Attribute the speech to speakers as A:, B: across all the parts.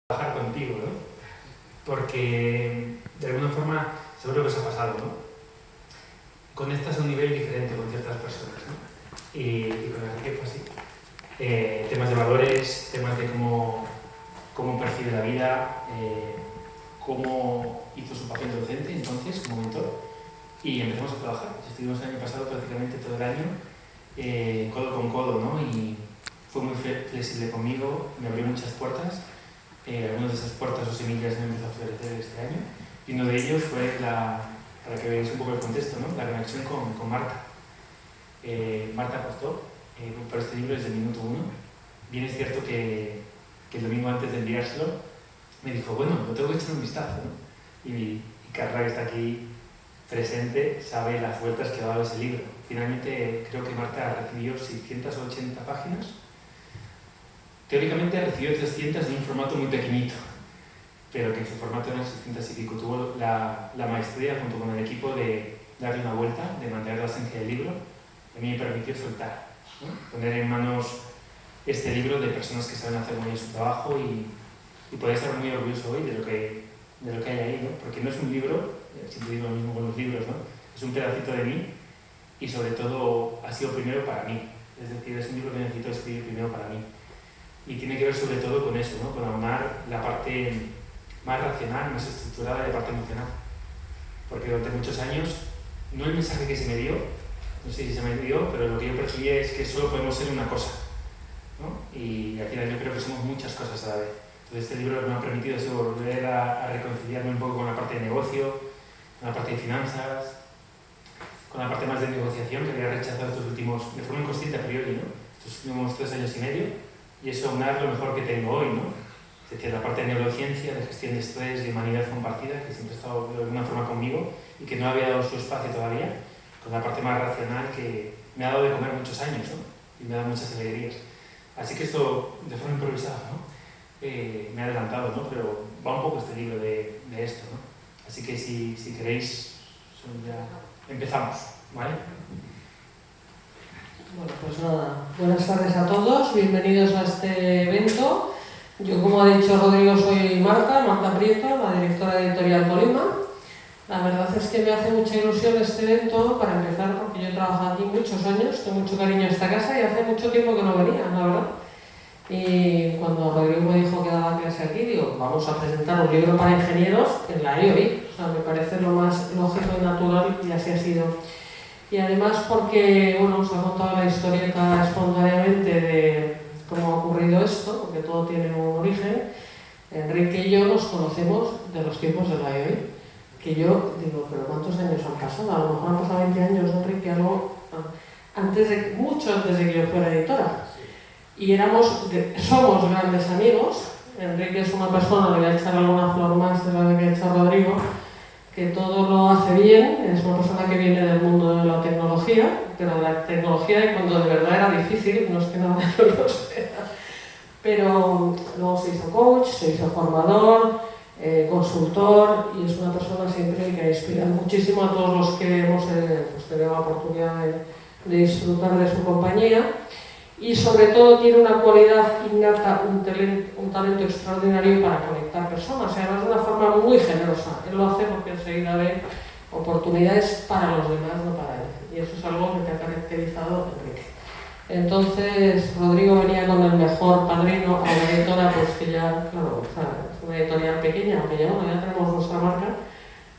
A: trabajar contigo, ¿no? Porque de alguna forma seguro que os ha pasado, ¿no? Conectas a un nivel diferente con ciertas personas, ¿no? Y con Enrique fue así. Temas de valores, temas de cómo percibe la vida, cómo hizo su papel docente entonces como mentor, y empezamos a trabajar. Estuvimos el año pasado prácticamente todo el año codo con codo, ¿no? Y fue muy flexible conmigo, me abrió muchas puertas. Algunas de esas puertas o semillas me empezó a florecer este año, y uno de ellos fue, para que veáis un poco el contexto, ¿no? La conexión con Marta. Marta apostó por este libro desde el minuto 1. Bien es cierto que el domingo antes de enviárselo me dijo, bueno, lo tengo que echar un vistazo, ¿no? Y Carla, que está aquí presente, sabe las vueltas que ha dado ese libro. Finalmente creo que Marta recibió 680 páginas. Teóricamente recibió 300 en un formato muy pequeñito, pero que en su formato eran 600 y pico. Tuvo la maestría junto con el equipo de darle una vuelta, de mantener la esencia del libro. A mí me permitió soltar, ¿no? Poner en manos este libro de personas que saben hacer muy bien su trabajo y poder estar muy orgulloso hoy de lo que hay ahí, ¿no? Porque no es un libro, siempre digo lo mismo con los libros, ¿no? Es un pedacito de mí y sobre todo ha sido primero para mí. Es decir, es un libro que necesito escribir primero para mí. Y tiene que ver sobre todo con eso, ¿no? Con aunar la parte más racional, más estructurada de la parte emocional. Porque durante muchos años, no el mensaje que se me dio, no sé si se me dio, pero lo que yo percibí es que solo podemos ser una cosa, ¿no? Y al final yo creo que somos muchas cosas a la vez. Entonces este libro me ha permitido eso, volver a reconciliarme un poco con la parte de negocio, con la parte de finanzas, con la parte más de negociación que había rechazado estos últimos, de forma inconsciente a priori, ¿no? Estos últimos 3 años y medio. Y eso aunar lo mejor que tengo hoy, ¿no? Es decir, la parte de neurociencia, de gestión de estrés, de humanidad compartida, que siempre ha estado de alguna forma conmigo y que no había dado su espacio todavía, con la parte más racional que me ha dado de comer muchos años, ¿no? Y me ha dado muchas alegrías. Así que esto, de forma improvisada, ¿no? Me ha adelantado, ¿no? Pero va un poco este libro de esto, ¿no? Así que si queréis, ya empezamos, ¿vale?
B: Bueno, pues nada, buenas tardes a todos, bienvenidos a este evento. Yo, como ha dicho Rodrigo, soy Marta Prieto, la directora editorial Polima. La verdad es que me hace mucha ilusión este evento, para empezar, porque yo he trabajado aquí muchos años, tengo mucho cariño a esta casa y hace mucho tiempo que no venía, la verdad. Y cuando Rodrigo me dijo que daba clase aquí, digo, vamos a presentar un libro para ingenieros en la EOI. O sea, me parece lo más lógico y natural, y así ha sido. Y además porque, bueno, os ha contado la historieta espontáneamente de cómo ha ocurrido esto, porque todo tiene un origen. Enrique y yo nos conocemos de los tiempos de la EOI, que yo digo, pero ¿cuántos años han pasado? A lo mejor han pasado 20 años, Enrique, algo mucho antes de que yo fuera editora. Y somos grandes amigos. Enrique es una persona, le voy a echar alguna flor más de la que ha hecho Rodrigo, que todo lo hace bien, es una persona que viene del mundo de la tecnología, pero de la tecnología y cuando de verdad era difícil, no es que nada yo lo sea, pero luego se hizo coach, se hizo formador, consultor, y es una persona siempre que inspira muchísimo a todos los que hemos tenido la oportunidad de disfrutar de su compañía. Y sobre todo tiene una cualidad innata, un talento extraordinario para conectar personas, y además de una forma muy generosa. Él lo hace porque enseguida ve oportunidades para los demás, no para él. Y eso es algo que te ha caracterizado, Enrique. Entonces, Rodrigo venía con el mejor padrino a una editora, pues que ya, claro, o sea, es una editorial pequeña, aunque ya tenemos nuestra marca.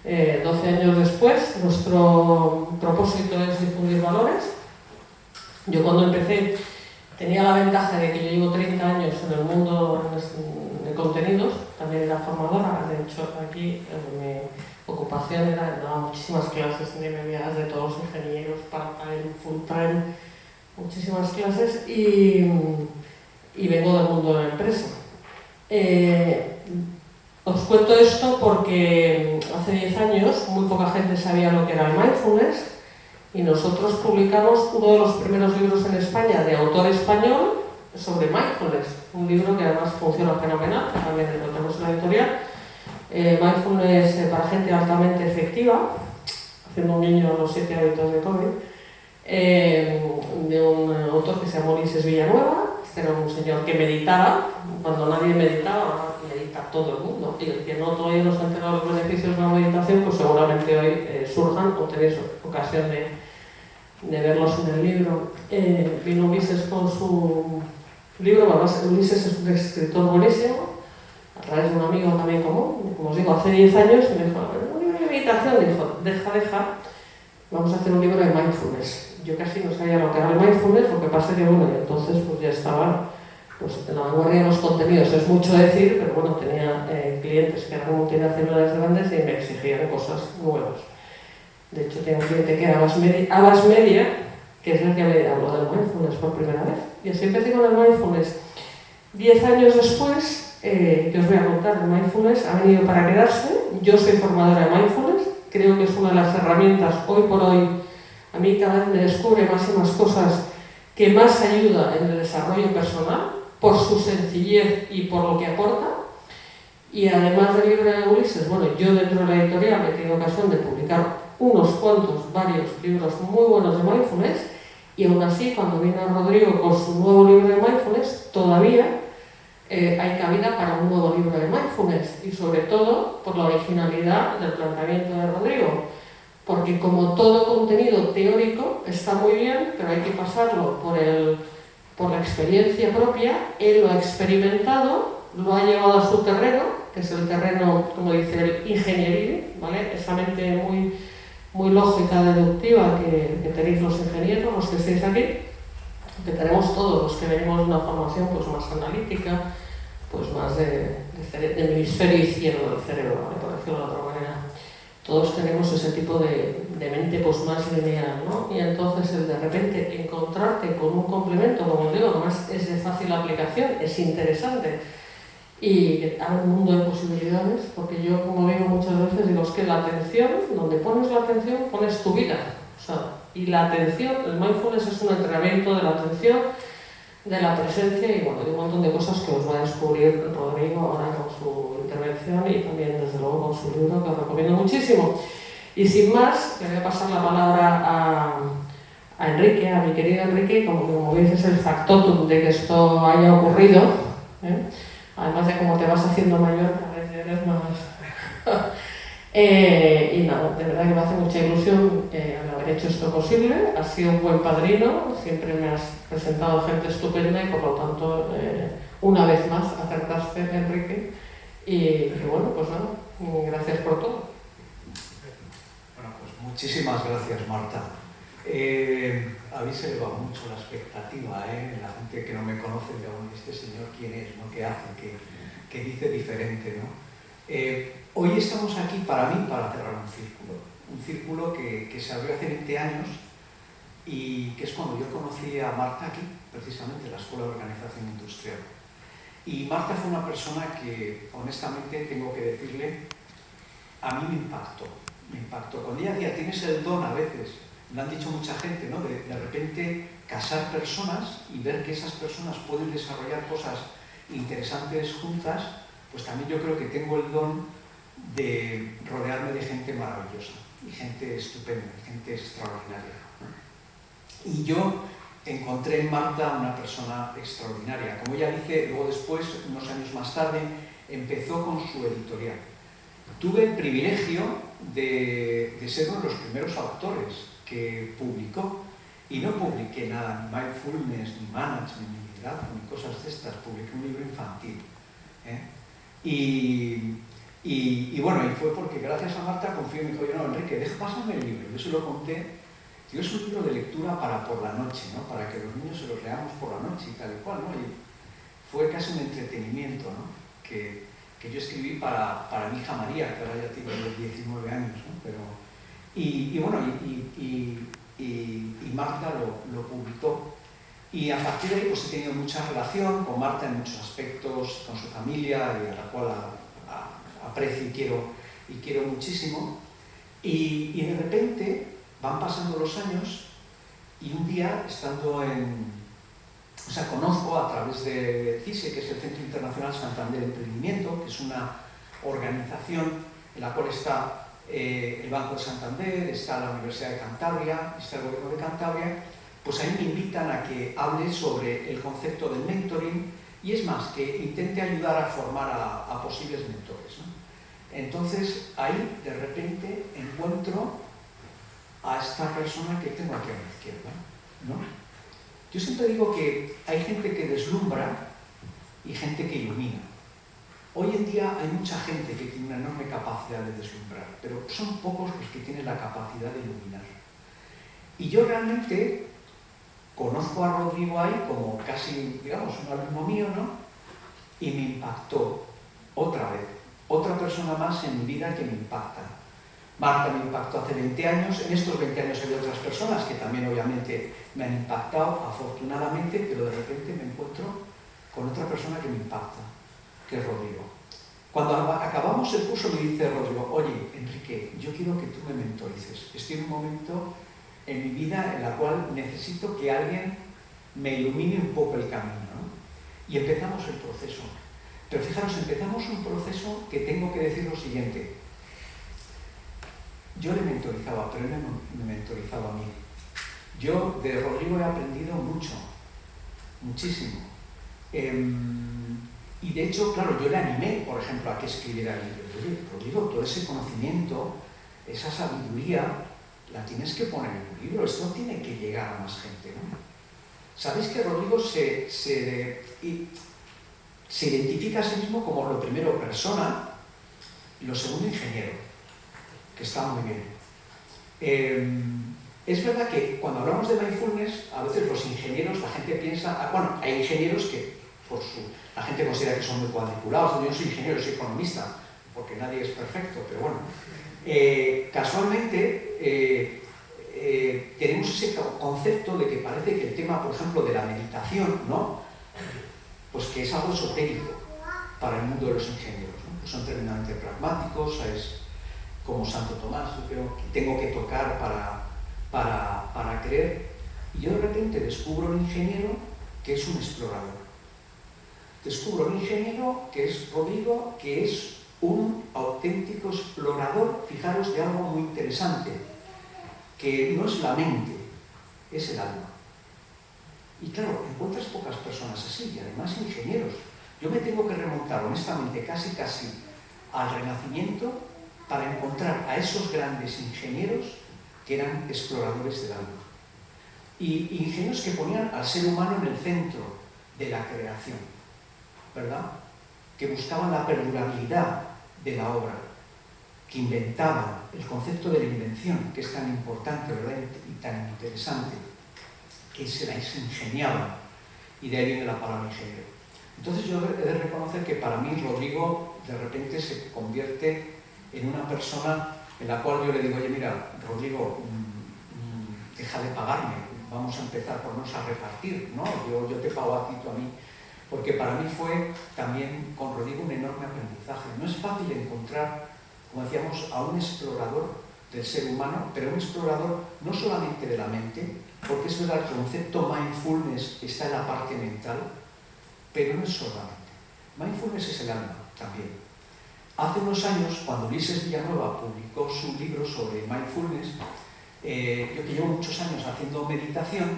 B: 12 años después, nuestro propósito es difundir valores. Yo cuando empecé tenía la ventaja de que yo llevo 30 años en el mundo de contenidos, también era formadora. De hecho, aquí mi ocupación era dar muchísimas clases de MBA de todos los ingenieros, part-time, full-time, muchísimas clases, y vengo del mundo de la empresa. Os cuento esto porque hace 10 años muy poca gente sabía lo que era el mindfulness. Y nosotros publicamos uno de los primeros libros en España de autor español sobre mindfulness, un libro que además funciona fenomenal, también lo tenemos en la editorial. Mindfulness para gente altamente efectiva, haciendo un niño a los 7 hábitos de Kobe, de un autor que se llama Ulises Villanueva. Este era un señor que meditaba, cuando nadie meditaba, medita todo el mundo. Y el que no todavía no se ha enterado de los beneficios de la meditación, pues seguramente hoy surjan o tenéis ocasión de verlos en el libro. Vino Ulises con su libro, además Ulises es un escritor buenísimo, a través de un amigo también común, como os digo, hace 10 años, y me dijo, un libro de meditación, dijo, deja, vamos a hacer un libro de mindfulness. Yo casi no sabía lo que era el mindfulness, lo que pasa que, bueno, y entonces pues ya estaba pues, en la vanguardia de los contenidos. Es mucho decir, pero bueno, tenía clientes que eran multinacionales grandes y me exigían cosas nuevas. De hecho, tengo un cliente que era Abbas Media, que es el que me habló del mindfulness por primera vez. Y así empecé con el mindfulness. 10 años después, que os voy a contar, el mindfulness ha venido para quedarse. Yo soy formadora de mindfulness, creo que es una de las herramientas hoy por hoy. A mí cada vez me descubre más y más cosas que más ayuda en el desarrollo personal, por su sencillez y por lo que aporta. Y además del libro de Ulises, bueno, yo dentro de la editorial he tenido ocasión de publicar varios libros muy buenos de mindfulness, y aún así, cuando vino Rodrigo con su nuevo libro de mindfulness, todavía hay cabida para un nuevo libro de mindfulness, y sobre todo por la originalidad del planteamiento de Rodrigo. Porque como todo contenido teórico está muy bien, pero hay que pasarlo por la experiencia propia. Él lo ha experimentado, lo ha llevado a su terreno, que es el terreno, como dice el ingenieril, ¿vale? Esa mente muy lógica, deductiva que tenéis los ingenieros, los que estáis aquí, que tenemos todos los que venimos de una formación pues, más analítica, pues más del hemisferio izquierdo del cerebro, ¿vale? Por decirlo de otra manera. Todos tenemos ese tipo de mente pues, más lineal, ¿no? Y entonces el de repente encontrarte con un complemento, como os digo, además es de fácil aplicación, es interesante y abre un mundo de posibilidades, porque yo, como digo muchas veces, digo, es que la atención, donde pones la atención, pones tu vida. O sea, y la atención, el mindfulness es un entrenamiento de la atención, de la presencia y bueno, de un montón de cosas que os va a descubrir Rodrigo ahora con su intervención y también desde luego con su libro, que os recomiendo muchísimo. Y sin más, le voy a pasar la palabra a Enrique, a mi querido Enrique, como veis es el factotum de que esto haya ocurrido, ¿eh? Además de cómo te vas haciendo mayor, a veces eres más... y nada, de verdad que me hace mucha ilusión haber hecho esto posible. Has sido un buen padrino, siempre me has presentado gente estupenda y por lo tanto, una vez más, acertaste, Enrique. Y bueno, pues nada, gracias por todo.
C: Bueno, pues muchísimas gracias, Marta. Habéis elevado mucho la expectativa, la gente que no me conoce, digamos, este señor quién es, ¿no? ¿Qué hace? ¿Qué dice diferente, ¿no? Hoy estamos aquí para mí para cerrar un círculo que se abrió hace 20 años y que es cuando yo conocí a Marta aquí, precisamente en la Escuela de Organización Industrial. Y Marta fue una persona que, honestamente, tengo que decirle, a mí me impactó. Cuando ella decía, tienes el don a veces, me han dicho mucha gente, ¿no? De repente casar personas y ver que esas personas pueden desarrollar cosas interesantes juntas, pues también yo creo que tengo el don de rodearme de gente maravillosa y gente estupenda, gente extraordinaria, ¿no? Y yo encontré en Marta una persona extraordinaria. Como ella dice, luego después, unos años más tarde, empezó con su editorial. Tuve el privilegio de ser uno de los primeros autores que publicó, y no publiqué nada, ni mindfulness, ni management, ni liderazgo, ni cosas de estas, publiqué un libro infantil. Y bueno, y fue porque gracias a Marta confió y me dijo, no, Enrique, pásame el libro. Yo se lo conté. Digo, es un libro de lectura para por la noche, ¿no? Para que los niños se los leamos por la noche y tal y cual, ¿no? Y fue casi un entretenimiento, ¿no? Que yo escribí para mi hija María, que ahora ya tiene 19 años, ¿no? Pero, y bueno, y Marta lo publicó. Y a partir de ahí pues he tenido mucha relación con Marta en muchos aspectos, con su familia, a la cual aprecio y quiero muchísimo. Y de repente van pasando los años y un día, estando conozco a través de CISE, que es el Centro Internacional Santander de Emprendimiento, que es una organización en la cual está el Banco de Santander, está la Universidad de Cantabria, está el Gobierno de Cantabria, pues a mí me invitan a que hable sobre el concepto del mentoring y es más, que intente ayudar a formar a posibles mentores, ¿no? Entonces ahí de repente encuentro a esta persona que tengo aquí a la izquierda, ¿no? Yo siempre digo que hay gente que deslumbra y gente que ilumina. Hoy en día hay mucha gente que tiene una enorme capacidad de deslumbrar, pero son pocos los que tienen la capacidad de iluminar. Y yo realmente conozco a Rodrigo ahí como casi, digamos, un alumno mío, ¿no? Y me impactó otra vez, otra persona más en mi vida que me impacta. Marta me impactó hace 20 años, en estos 20 años hay otras personas que también obviamente me han impactado, afortunadamente, pero de repente me encuentro con otra persona que me impacta, que es Rodrigo. Cuando acabamos el curso me dice Rodrigo, oye, Enrique, yo quiero que tú me mentorices. Estoy en un momento en mi vida en la cual necesito que alguien me ilumine un poco el camino, ¿no? Y empezamos el proceso. Pero fijaros, empezamos un proceso que tengo que decir lo siguiente. Yo le mentorizaba, pero él me mentorizaba a mí. Yo de Rodrigo he aprendido mucho, muchísimo. Y de hecho, claro, yo le animé, por ejemplo, a que escribiera libros. Oye, Rodrigo, todo ese conocimiento, esa sabiduría, la tienes que poner en un libro. Esto tiene que llegar a más gente, ¿no? Sabéis que Rodrigo se identifica a sí mismo como lo primero persona y lo segundo ingeniero, que está muy bien. Es verdad que cuando hablamos de mindfulness, a veces los ingenieros, la gente piensa, bueno, hay ingenieros que la gente considera que son muy cuadriculados. Yo soy ingeniero, soy economista, porque nadie es perfecto, pero bueno. Casualmente tenemos ese concepto de que parece que el tema, por ejemplo, de la meditación, ¿no? Pues que es algo esotérico para el mundo de los ingenieros, ¿no? Pues son tremendamente pragmáticos, es como Santo Tomás, yo creo que tengo que tocar para creer. Y yo de repente descubro un ingeniero que es un explorador. Descubro un ingeniero que es Rodrigo, que es un auténtico explorador, fijaros, de algo muy interesante, que no es la mente, es el alma. Y claro, encuentras pocas personas así, y además ingenieros. Yo me tengo que remontar, honestamente, casi al Renacimiento para encontrar a esos grandes ingenieros que eran exploradores del alma. Y ingenieros que ponían al ser humano en el centro de la creación, ¿verdad? Que buscaban la perdurabilidad de la obra, que inventaban el concepto de la invención, que es tan importante, ¿verdad? Y tan interesante, que se las ingeniaban, y de ahí viene la palabra ingeniero. Entonces yo he de reconocer que para mí Rodrigo de repente se convierte en una persona en la cual yo le digo, oye, mira, Rodrigo, deja de pagarme, vamos a empezar por nos a repartir, ¿no? Yo te pago a ti, tú a mí. Porque para mí fue también con Rodrigo un enorme aprendizaje. No es fácil encontrar, como decíamos, a un explorador del ser humano, pero un explorador no solamente de la mente, porque es verdad que el concepto mindfulness está en la parte mental, pero no es solamente. Mindfulness es el alma también. Hace unos años, cuando Ulises Villanueva publicó su libro sobre mindfulness, yo que llevo muchos años haciendo meditación,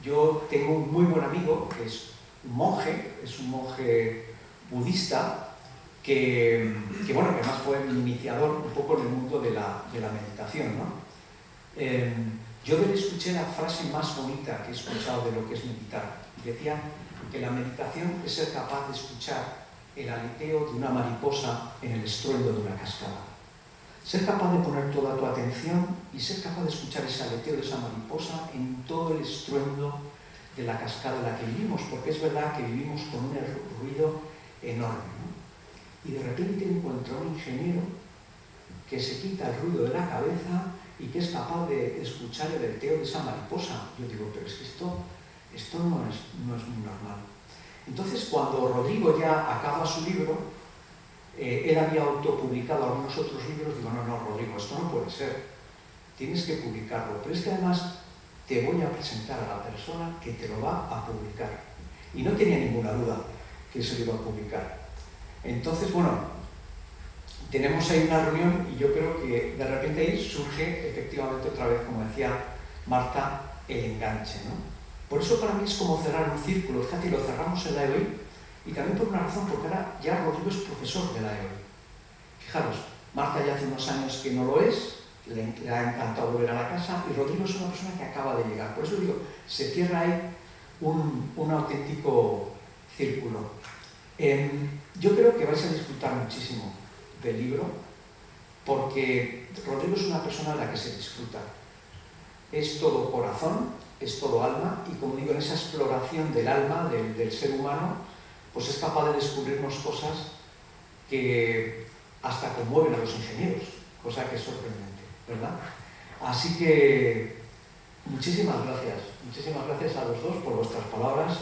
C: yo tengo un muy buen amigo que es un monje budista que además fue mi iniciador un poco en el mundo de la meditación, ¿no? Yo le escuché la frase más bonita que he escuchado de lo que es meditar. Decía que la meditación es ser capaz de escuchar el aleteo de una mariposa en el estruendo de una cascada. Ser capaz de poner toda tu atención y ser capaz de escuchar ese aleteo de esa mariposa en todo el estruendo de la cascada en la que vivimos, porque es verdad que vivimos con un ruido enorme, ¿no? Y de repente encuentro a un ingeniero que se quita el ruido de la cabeza y que es capaz de escuchar el aleteo de esa mariposa. Yo digo, pero es que esto no es muy normal. Entonces, cuando Rodrigo ya acaba su libro, él había autopublicado algunos otros libros, digo, no, Rodrigo, esto no puede ser, tienes que publicarlo. Pero es que además te voy a presentar a la persona que te lo va a publicar. Y no tenía ninguna duda que se lo iba a publicar. Entonces, tenemos ahí una reunión y yo creo que de repente ahí surge efectivamente otra vez, como decía Marta, el enganche, ¿no? Por eso para mí es como cerrar un círculo. Fíjate, lo cerramos en la EOI y también por una razón, porque ahora ya Rodrigo es profesor de la EOI. Fijaros, Marta ya hace unos años que no lo es, le ha encantado volver a la casa y Rodrigo es una persona que acaba de llegar. Por eso digo, se cierra ahí un auténtico círculo. Yo creo que vais a disfrutar muchísimo del libro porque Rodrigo es una persona a la que se disfruta. Es todo corazón, es todo alma y como digo, en esa exploración del alma, del ser humano, pues es capaz de descubrirnos cosas que hasta conmueven a los ingenieros, cosa que es sorprendente, ¿verdad? Así que muchísimas gracias a los dos por vuestras palabras.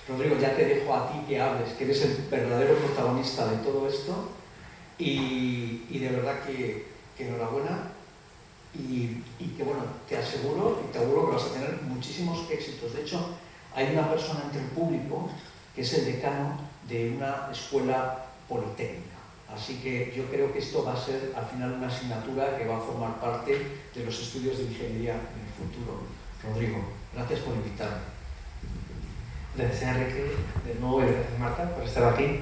C: Rodrigo, ya te dejo a ti que hables, que eres el verdadero protagonista de todo esto y de verdad que enhorabuena y que bueno, te aseguro que vas a tener muchísimos éxitos. De hecho, hay una persona entre el público que es el decano de una escuela politécnica. Así que yo creo que esto va a ser al final una asignatura que va a formar parte de los estudios de ingeniería en el futuro. Rodrigo, gracias por invitarme.
A: Gracias, Enrique, de nuevo, y gracias, Marta, por estar aquí.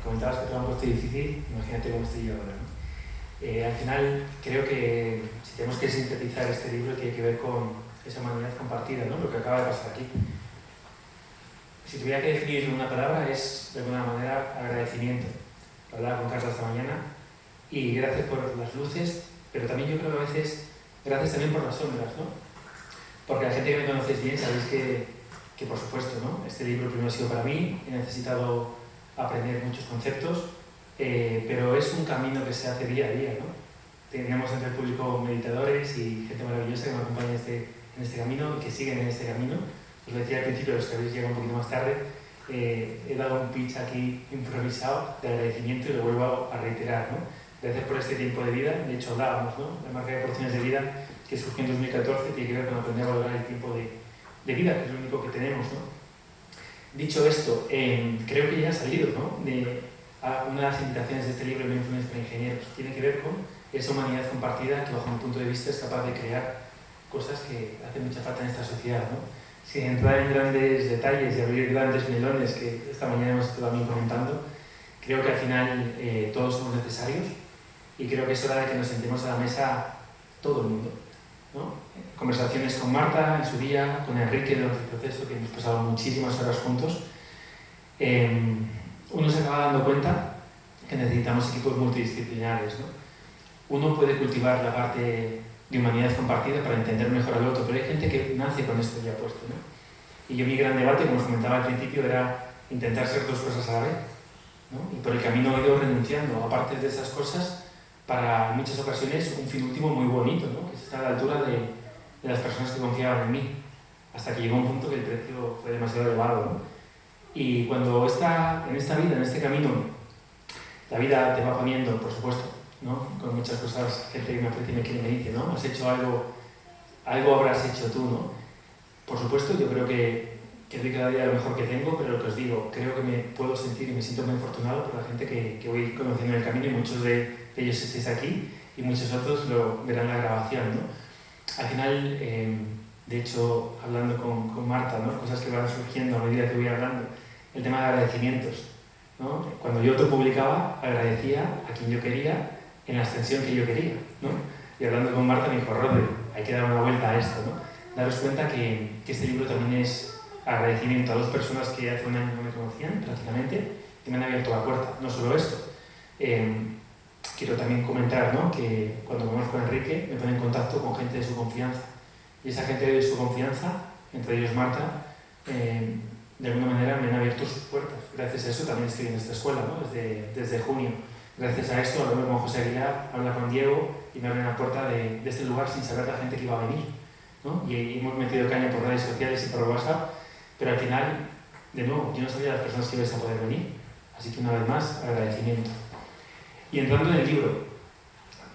A: Comentabas que te lo han puesto difícil, imagínate cómo estoy yo ahora, ¿no? Al final, creo que si tenemos que sintetizar este libro, tiene que ver con esa humanidad compartida, ¿no? Lo que acaba de pasar aquí. Si tuviera que definir una palabra, es de alguna manera agradecimiento. Lo hablaba con Carla esta mañana, y gracias por las luces, pero también yo creo que a veces gracias también por las sombras, ¿no? Porque la gente que me conocéis bien sabéis que por supuesto, ¿no? Este libro primero ha sido para mí, he necesitado aprender muchos conceptos, pero es un camino que se hace día a día, ¿no? Tenemos entre el público meditadores y gente maravillosa que me acompaña en este camino y que siguen en este camino. Os lo decía al principio, los que habéis llegado un poquito más tarde, he dado un pitch aquí improvisado de agradecimiento y lo vuelvo a reiterar, ¿no? Gracias por este tiempo de vida, de hecho hablábamos, ¿no? La marca de porciones de vida que surgió en 2014 tiene que ver con aprender a valorar el tiempo de vida, que es lo único que tenemos, ¿no? Dicho esto, creo que ya ha salido, ¿no? Una de las invitaciones de este libro, Mindfulness para Ingenieros, tiene que ver con esa humanidad compartida que bajo mi punto de vista es capaz de crear cosas que hacen mucha falta en esta sociedad, ¿no? Sin entrar en grandes detalles y abrir grandes melones que esta mañana hemos estado también comentando, creo que al final todos somos necesarios y creo que es hora de que nos sentemos a la mesa todo el mundo, ¿no? Conversaciones con Marta en su día, con Enrique durante el proceso, que hemos pasado muchísimas horas juntos. Uno se acaba dando cuenta que necesitamos equipos multidisciplinares, ¿no? Uno puede cultivar la parte de humanidad compartida para entender mejor al otro, pero hay gente que nace con esto ya puesto, ¿no? Y yo mi gran debate, como os comentaba al principio, era intentar ser dos cosas a la vez, ¿no? Y por el camino he ido renunciando a partes de esas cosas para, en muchas ocasiones, un fin último muy bonito, ¿no? Que es estar a la altura de las personas que confiaban en mí, hasta que llegó un punto que el precio fue demasiado elevado, ¿no? Y cuando en esta vida, en este camino, la vida te va poniendo, por supuesto, ¿no? Con muchas cosas, gente que me aprecia y me quiere me dice, ¿no? Has hecho algo habrás hecho tú, ¿no? Por supuesto, yo creo que doy cada día lo mejor que tengo, pero lo que os digo, creo que me puedo sentir y me siento muy afortunado por la gente que voy conociendo en el camino y muchos de ellos estáis aquí y muchos otros lo verán en la grabación, ¿no? Al final, de hecho, hablando con Marta, ¿no? Cosas que van surgiendo a medida que voy hablando, el tema de agradecimientos, ¿no? Cuando yo autopublicaba, agradecía a quien yo quería en la extensión que yo quería, ¿no? Y hablando con Marta me dijo, Rodri, hay que dar una vuelta a esto, ¿no? Daros cuenta que este libro también es agradecimiento a dos personas que hace un año no me conocían prácticamente, que me han abierto la puerta. No solo esto, quiero también comentar, ¿no? Que cuando conozco a Enrique me pone en contacto con gente de su confianza. Y esa gente de su confianza, entre ellos Marta, de alguna manera me han abierto sus puertas. Gracias a eso también estoy en esta escuela, ¿no? Desde junio. Gracias a esto hablo con José Aguilar, hablo con Diego y me abren la puerta de este lugar sin saber la gente que iba a venir, ¿no? Y hemos metido caña por redes sociales y por WhatsApp, pero al final, de nuevo, yo no sabía las personas que ibais a poder venir. Así que una vez más, agradecimiento. Y entrando en el libro,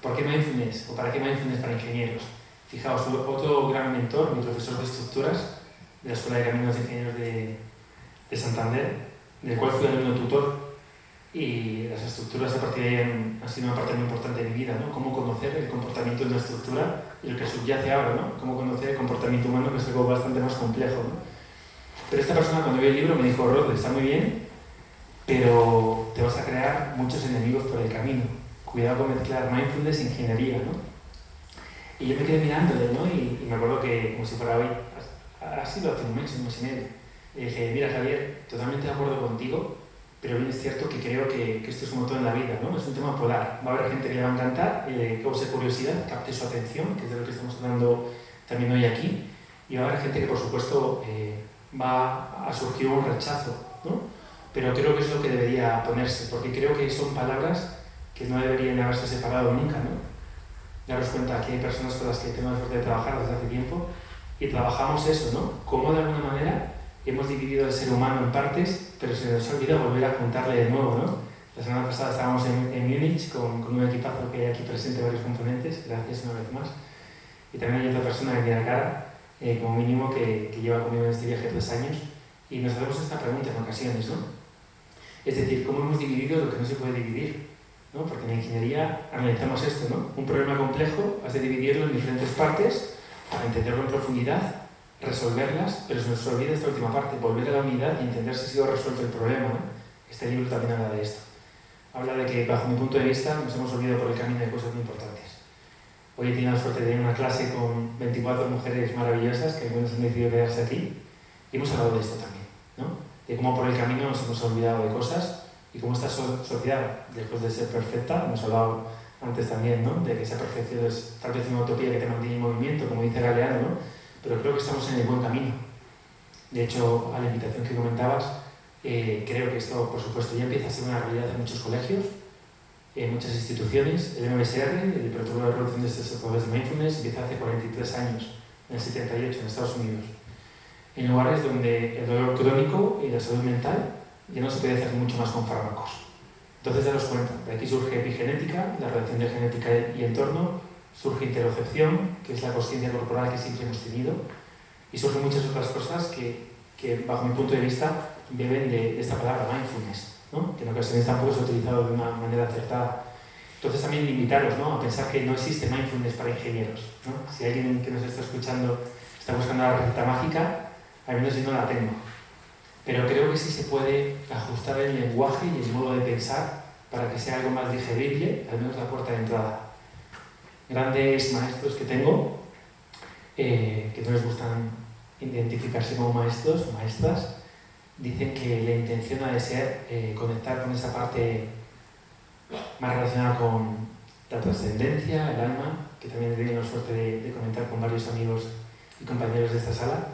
A: ¿por qué Mindfulness? ¿O para qué Mindfulness para ingenieros? Fijaos, otro gran mentor, mi profesor de estructuras de la Escuela de Caminos de Ingenieros de Santander, del cual fui alumno tutor, Y las estructuras a partir de ahí han sido una parte muy importante de mi vida, ¿no? Cómo conocer el comportamiento de una estructura y lo que subyace ahora, ¿no? Cómo conocer el comportamiento humano, que es algo bastante más complejo, ¿no? Pero esta persona cuando vio el libro me dijo, Rod, está muy bien, pero te vas a crear muchos enemigos por el camino. Cuidado con mezclar mindfulness e ingeniería, ¿no? Y yo me quedé mirándole, ¿no? Y me acuerdo que, como si fuera hoy, ha sido hace un mes y medio. Le dije, mira Javier, totalmente de acuerdo contigo, pero bien es cierto que creo que esto es como todo en la vida, ¿no? Es un tema polar. Va a haber gente que le va a encantar, que cause curiosidad, capte su atención, que es de lo que estamos hablando también hoy aquí, y va a haber gente que, por supuesto, va a surgir un rechazo, ¿no? Pero creo que es lo que debería ponerse, porque creo que son palabras que no deberían haberse separado nunca, ¿no? Daros cuenta que hay personas con las que tengo la suerte de trabajar desde hace tiempo y trabajamos eso, ¿no? Cómo de alguna manera hemos dividido al ser humano en partes, pero se nos olvida volver a juntarle de nuevo, ¿no? La semana pasada estábamos en Múnich con un equipazo que hay aquí presente, varios componentes, gracias una vez más. Y también hay otra persona que tiene cara, como mínimo, que lleva conmigo en este viaje 3 años, y nos hacemos esta pregunta en ocasiones, ¿no? Es decir, ¿cómo hemos dividido lo que no se puede dividir? ¿No? Porque en la ingeniería analizamos esto, ¿no? Un problema complejo, has de dividirlo en diferentes partes para entenderlo en profundidad, resolverlas, pero se nos olvida esta última parte, volver a la unidad y entender si ha sido resuelto el problema, ¿no? Este libro también habla de esto. Habla de que, bajo mi punto de vista, nos hemos olvidado por el camino de cosas muy importantes. Hoy he tenido la suerte de tener una clase con 24 mujeres maravillosas que algunas han decidido quedarse aquí y hemos hablado de esto también, ¿no? De cómo por el camino nos hemos olvidado de cosas y cómo esta sociedad, lejos de ser perfecta, hemos hablado antes también, ¿no? De que esa perfección es tal vez una utopía que te mantiene en movimiento, como dice Galeano, ¿no? Pero creo que estamos en el buen camino. De hecho, a la invitación que comentabas, creo que esto, por supuesto, ya empieza a ser una realidad en muchos colegios, en muchas instituciones. El MBSR, el Protocolo de Revolución de Estrategias de Mindfulness, empieza hace 43 años, en el 78, en Estados Unidos. En lugares donde el dolor crónico y la salud mental ya no se puede hacer mucho más con fármacos. Entonces, daros cuenta, de aquí surge epigenética, la relación de genética y entorno, surge interocepción, que es la consciencia corporal que siempre hemos tenido, y surgen muchas otras cosas que bajo mi punto de vista, beben de esta palabra, mindfulness, ¿no? Que en ocasiones tampoco se ha utilizado de una manera acertada. Entonces, también invitaros, ¿no? A pensar que no existe mindfulness para ingenieros, ¿no? Si alguien que nos está escuchando está buscando la receta mágica, al menos yo no la tengo. Pero creo que sí se puede ajustar el lenguaje y el modo de pensar para que sea algo más digerible, al menos la puerta de entrada. Grandes maestros que tengo, que no les gustan identificarse como maestros o maestras, dicen que la intención ha de ser conectar con esa parte más relacionada con la trascendencia, el alma, que también he tenido la suerte de comentar con varios amigos y compañeros de esta sala.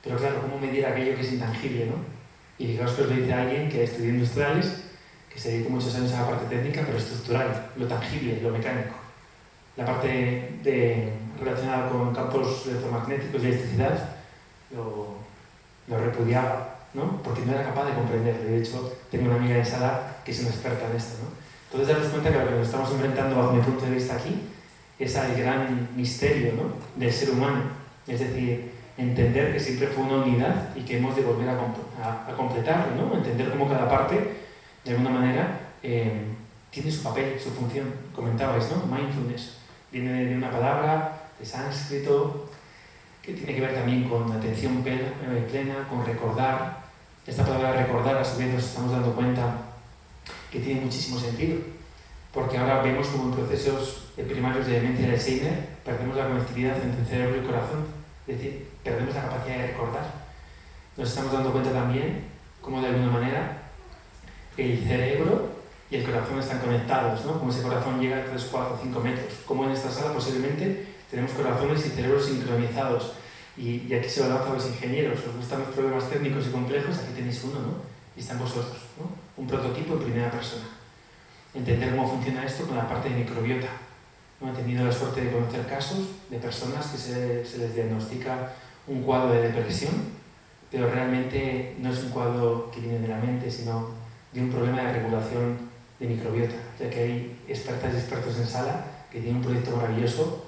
A: Pero claro, ¿cómo medir aquello que es intangible, no? Y fijaos que os lo dice alguien que estudió industriales, que se dedicó muchos años a la parte técnica, pero estructural, lo tangible, lo mecánico. La parte relacionada con campos electromagnéticos y electricidad lo repudiaba, ¿no? Porque no era capaz de comprenderlo. De hecho, tengo una amiga en sala que es una experta en esto, ¿no? Entonces, daros cuenta que lo que nos estamos enfrentando, bajo mi punto de vista aquí, es al gran misterio, ¿no? Del ser humano. Es decir, entender que siempre fue una unidad y que hemos de volver a completarlo, ¿no? Entender cómo cada parte, de alguna manera, tiene su papel, su función. Comentabais, ¿no? Mindfulness. Viene de una palabra de sánscrito que tiene que ver también con atención plena, con recordar. Esta palabra recordar, a su vez, nos estamos dando cuenta que tiene muchísimo sentido, porque ahora vemos como en procesos primarios de demencia de Alzheimer perdemos la conectividad entre el cerebro y el corazón, es decir, perdemos la capacidad de recordar. Nos estamos dando cuenta también cómo de alguna manera el cerebro y el corazón están conectados, ¿no? Como ese corazón llega a 3, 4, 5 metros. Como en esta sala posiblemente tenemos corazones y cerebros sincronizados. Y aquí se lo lanzo a los ingenieros. ¿Os gustan los problemas técnicos y complejos? Aquí tenéis uno, ¿no? Y está en vosotros, ¿no? Un prototipo en primera persona. Entender cómo funciona esto con la parte de microbiota. ¿No? He tenido la suerte de conocer casos de personas que se les diagnostica un cuadro de depresión, pero realmente no es un cuadro que viene de la mente, sino de un problema de regulación de microbiota, ya que hay expertas y expertos en sala que tienen un proyecto maravilloso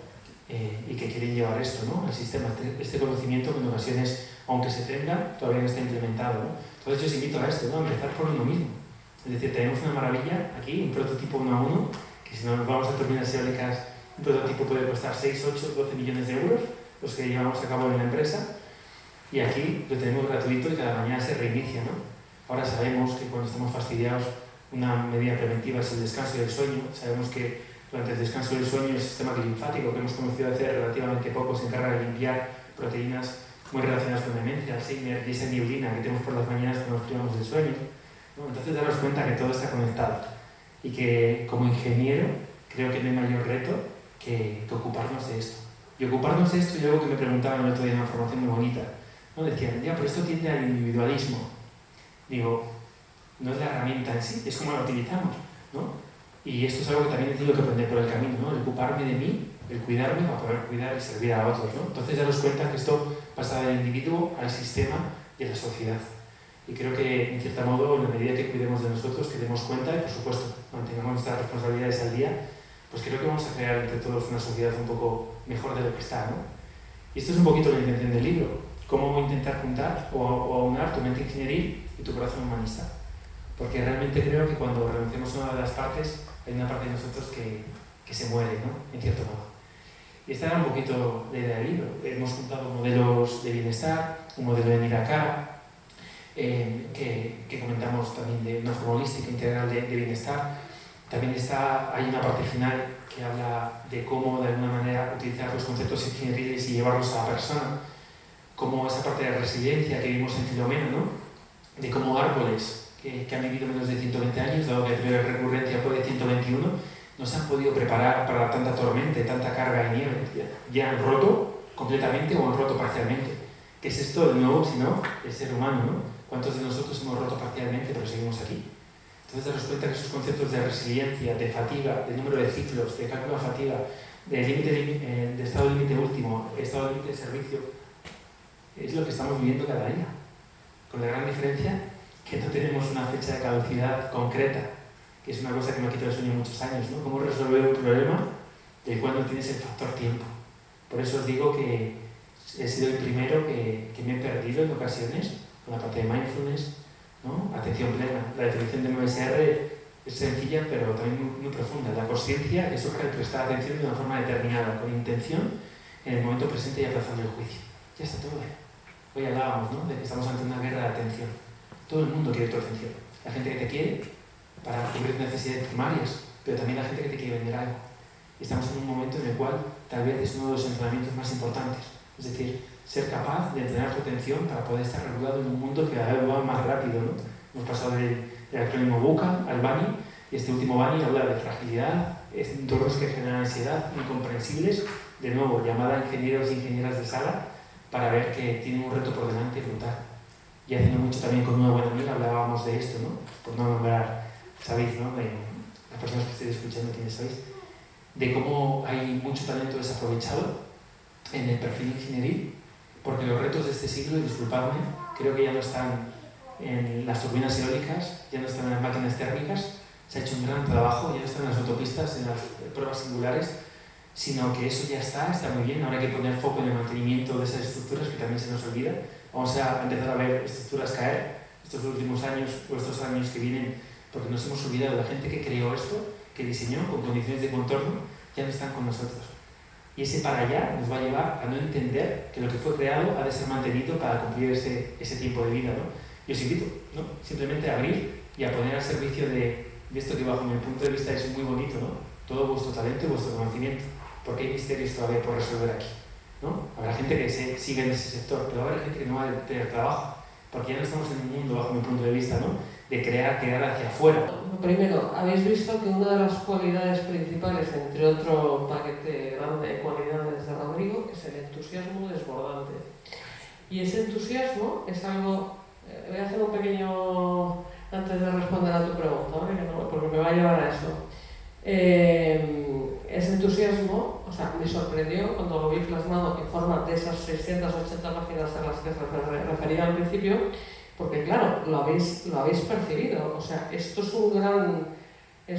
A: y que quieren llevar esto, ¿no? Al sistema, este conocimiento que en ocasiones, aunque se tenga, todavía no está implementado, ¿no? Entonces yo os invito a esto, ¿no? A empezar por uno mismo, Es decir, tenemos una maravilla aquí, un prototipo 1 a 1, que si nos vamos a turbinas eólicas, un prototipo puede costar 6, 8, 12 millones de euros, los que llevamos a cabo en la empresa, y aquí lo tenemos gratuito y cada mañana se reinicia, ¿no? Ahora sabemos que cuando estamos fastidiados, una medida preventiva es el descanso del sueño. Sabemos que durante el descanso del sueño el sistema linfático, que hemos conocido hace relativamente poco, se encarga de limpiar proteínas muy relacionadas con la demencia, Alzheimer y esa neblina que tenemos por las mañanas cuando nos privamos del sueño, ¿no? Entonces daros cuenta que todo está conectado y que como ingeniero creo que no hay mayor reto que ocuparnos de esto. Y ocuparnos de esto, y algo que me preguntaban el otro día en una formación muy bonita, ¿no? Decían, ya, pero esto tiende al individualismo. Digo, no es la herramienta en sí, es como la utilizamos, ¿no? Y esto es algo que también he tenido que aprender por el camino, ¿no? El ocuparme de mí, el cuidarme para poder cuidar y servir a otros, ¿no? Entonces daros cuenta que esto pasa del individuo al sistema y a la sociedad. Y creo que, en cierto modo, en la medida que cuidemos de nosotros, que demos cuenta y, por supuesto, mantengamos nuestras responsabilidades al día, pues creo que vamos a crear entre todos una sociedad un poco mejor de lo que está, ¿no? Y esto es un poquito la intención del libro. Cómo intentar juntar o aunar tu mente ingenieril y tu corazón humanista. Porque realmente creo que cuando renunciamos a una de las partes, hay una parte de nosotros que se muere, ¿no? En cierto modo. Y esta era un poquito la idea del libro. Hemos juntado modelos de bienestar, un modelo de Niracara, que comentamos también de una forma holística integral de bienestar. También hay una parte final que habla de cómo, de alguna manera, utilizar los conceptos ingenieriles y llevarlos a la persona, como esa parte de resiliencia que vimos en Filomena, ¿no? De cómo árboles que han vivido menos de 120 años, dado que el periodo de recurrencia fue de 121, no se han podido preparar para tanta tormenta, tanta carga de nieve. Ya han roto completamente o han roto parcialmente. ¿Qué es esto de nuevo, si no, el ser humano, ¿no? ¿Cuántos de nosotros hemos roto parcialmente pero seguimos aquí? Entonces daros cuenta que esos conceptos de resiliencia, de fatiga, de número de ciclos, de cálculo de fatiga, de estado límite último, estado límite de servicio, es lo que estamos viviendo cada día. Con la gran diferencia que no tenemos una fecha de caducidad concreta, que es una cosa que me ha quitado el sueño muchos años, ¿no? ¿Cómo resolver un problema del cual no tienes el factor tiempo? Por eso os digo que he sido el primero que me he perdido en ocasiones con la parte de mindfulness, ¿no? Atención plena. La definición de MSR es sencilla pero también muy profunda. La consciencia que surge de prestar atención de una forma determinada, con intención, en el momento presente y aplazando el juicio. Ya está todo. Hoy hablábamos, ¿no?, de que estamos ante una guerra de atención. Todo el mundo quiere tu atención. La gente que te quiere para cubrir necesidades primarias, pero también la gente que te quiere vender algo. Y estamos en un momento en el cual tal vez es uno de los entrenamientos más importantes. Es decir, ser capaz de entrenar tu atención para poder estar regulado en un mundo que cada vez va más rápido, ¿no? Hemos pasado del acrónimo VUCA al BANI, y este último BANI habla de fragilidad, entornos que generan ansiedad, incomprensibles. De nuevo, llamada a ingenieros e ingenieras de sala para ver que tienen un reto por delante brutal. Y haciendo mucho también con una buena amiga hablábamos de esto, ¿no? Por no nombrar, sabéis, ¿no? De las personas que estéis escuchando, quiénes sois, de cómo hay mucho talento desaprovechado en el perfil ingenieril, porque los retos de este siglo, y disculpadme, creo que ya no están en las turbinas eólicas, ya no están en las máquinas térmicas, se ha hecho un gran trabajo, ya no están en las autopistas, en las pruebas singulares, sino que eso ya está muy bien. Ahora hay que poner foco en el mantenimiento de esas estructuras, que también se nos olvida. Vamos a empezar a ver estructuras caer estos últimos años o estos años que vienen, porque nos hemos olvidado. La gente que creó esto, que diseñó con condiciones de contorno, ya no están con nosotros. Y ese para allá nos va a llevar a no entender que lo que fue creado ha de ser mantenido para cumplir ese tiempo de vida, ¿no? Y os invito, ¿no?, simplemente a abrir y a poner al servicio de esto que bajo mi punto de vista es muy bonito, ¿no? Todo vuestro talento y vuestro conocimiento, porque hay misterios todavía por resolver aquí, ¿no? Habrá gente que siga en ese sector, pero habrá gente que no va a tener trabajo, porque ya no estamos en un mundo, bajo mi punto de vista, ¿no?, de crear hacia afuera.
B: Primero, habéis visto que una de las cualidades principales, entre otro paquete grande de cualidades de Rodrigo, es el entusiasmo desbordante. Y ese entusiasmo es algo... voy a hacer un pequeño... antes de responder a tu pregunta, ¿vale? Porque me va a llevar a eso. Ese entusiasmo, o sea, me sorprendió cuando lo vi plasmado en forma de esas 680 páginas a las que refería al principio, porque claro, lo habéis percibido. O sea, esto es un gran, en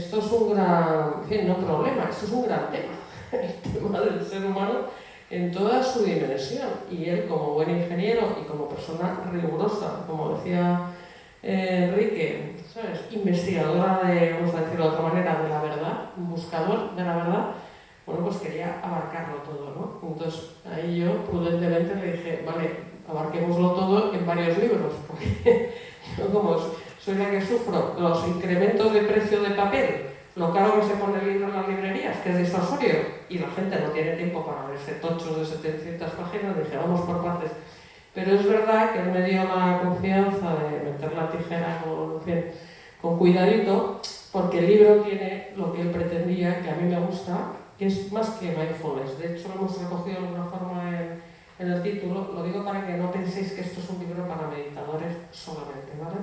B: fin, no problema, esto es un gran tema, el tema del ser humano en toda su dimensión. Y él, como buen ingeniero y como persona rigurosa, como decía Enrique, ¿sabes? Investigadora de, vamos a decirlo de otra manera, de la verdad, un buscador de la verdad, bueno, pues quería abarcarlo todo, ¿no? Entonces, ahí yo prudentemente le dije, vale, abarquémoslo todo en varios libros, porque yo como soy la que sufro los incrementos de precio de papel, lo caro que se pone el libro en las librerías, que es disuasorio, y la gente no tiene tiempo para leerse tochos de 700 páginas, dije, vamos por partes. Pero es verdad que él me dio la confianza de meter la tijera con cuidadito, porque el libro tiene lo que él pretendía, que a mí me gusta, que es más que mindfulness. De hecho, lo hemos recogido de alguna forma en el título. Lo digo para que no penséis que esto es un libro para meditadores solamente, ¿vale?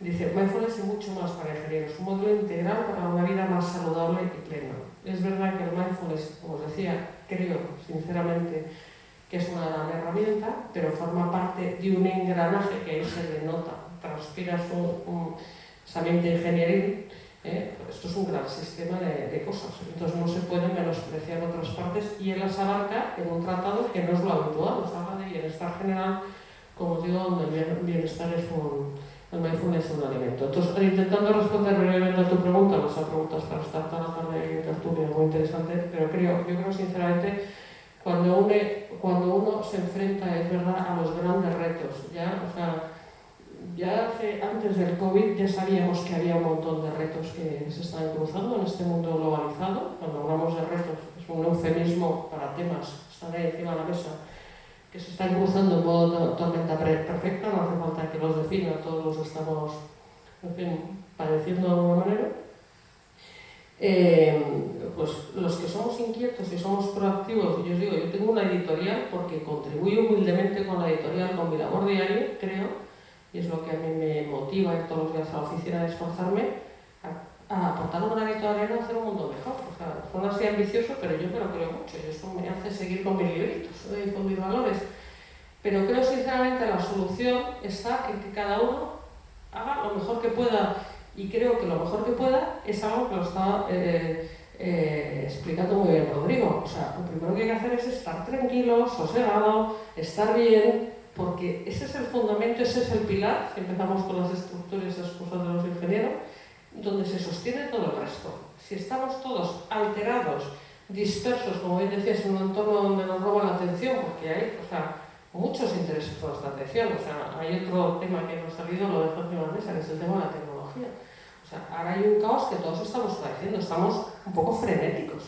B: Dice, mindfulness es mucho más para ingenieros, un modelo integral para una vida más saludable y plena. Es verdad que el mindfulness, como os decía, creo sinceramente que es una gran herramienta, pero forma parte de un engranaje que ahí se denota, transpira esa mente ingenieril. Esto es un gran sistema de cosas, entonces no se pueden menospreciar otras partes y él las abarca en un tratado que no es lo habitual, nos habla de bienestar general, como os digo, donde el bienestar es el mindfulness es un alimento. Entonces, intentando responder brevemente a tu pregunta, no son preguntas para estar toda la tarde en tertulia, muy interesante, pero yo creo sinceramente, cuando uno se enfrenta, es verdad, a los grandes retos, ya antes del COVID ya sabíamos que había un montón de retos que se están cruzando en este mundo globalizado. Cuando hablamos de retos, es un eufemismo para temas que están ahí encima de la mesa, que se están cruzando en modo tormenta perfecta, no hace falta que los defina, todos los estamos, en fin, padeciendo de alguna manera. Pues los que somos inquietos y somos proactivos, yo os digo, yo tengo una editorial porque contribuyo humildemente con la editorial, con mi labor diaria, creo, y es lo que a mí me motiva ir todos los días a la oficina a esforzarme, a aportar un granito de arena a hacer un mundo mejor. O sea, suena así ambicioso, pero yo me lo creo mucho, y eso me hace seguir con mis libritos, de difundir valores. Pero creo sinceramente la solución está en que cada uno haga lo mejor que pueda, y creo que lo mejor que pueda es algo que lo está explicando muy bien Rodrigo. O sea, lo primero que hay que hacer es estar tranquilo, sosegado, estar bien, porque ese es el fundamento, ese es el pilar, si empezamos con las estructuras y esas cosas de los ingenieros, donde se sostiene todo el resto. Si estamos todos alterados, dispersos, como bien decías, en un entorno donde nos roban la atención, porque hay, muchos intereses por nuestra atención. Hay otro tema que nos ha salido, lo dejo encima de la mesa, que es el tema de la tecnología. Ahora hay un caos que todos estamos padeciendo, estamos un poco frenéticos,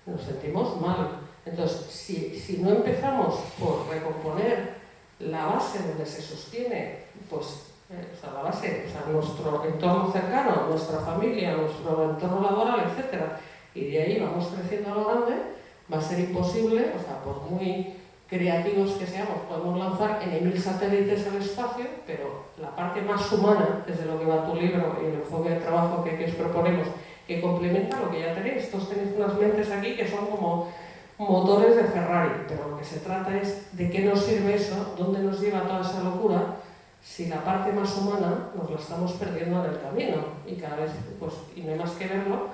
B: nos sentimos mal. Entonces, si no empezamos por recomponer la base donde se sostiene, la base, nuestro entorno cercano, nuestra familia, nuestro entorno laboral, etc., y de ahí vamos creciendo a lo grande, va a ser imposible, por muy creativos que seamos, podemos lanzar N.000 satélites al espacio, pero la parte más humana, desde lo que va tu libro y el enfoque de trabajo que os proponemos, que complementa lo que ya tenéis. Todos tenéis unas mentes aquí que son como motores de Ferrari, pero lo que se trata es de qué nos sirve eso, dónde nos lleva toda esa locura, si la parte más humana nos la estamos perdiendo en el camino, y cada vez, y no hay más que verlo,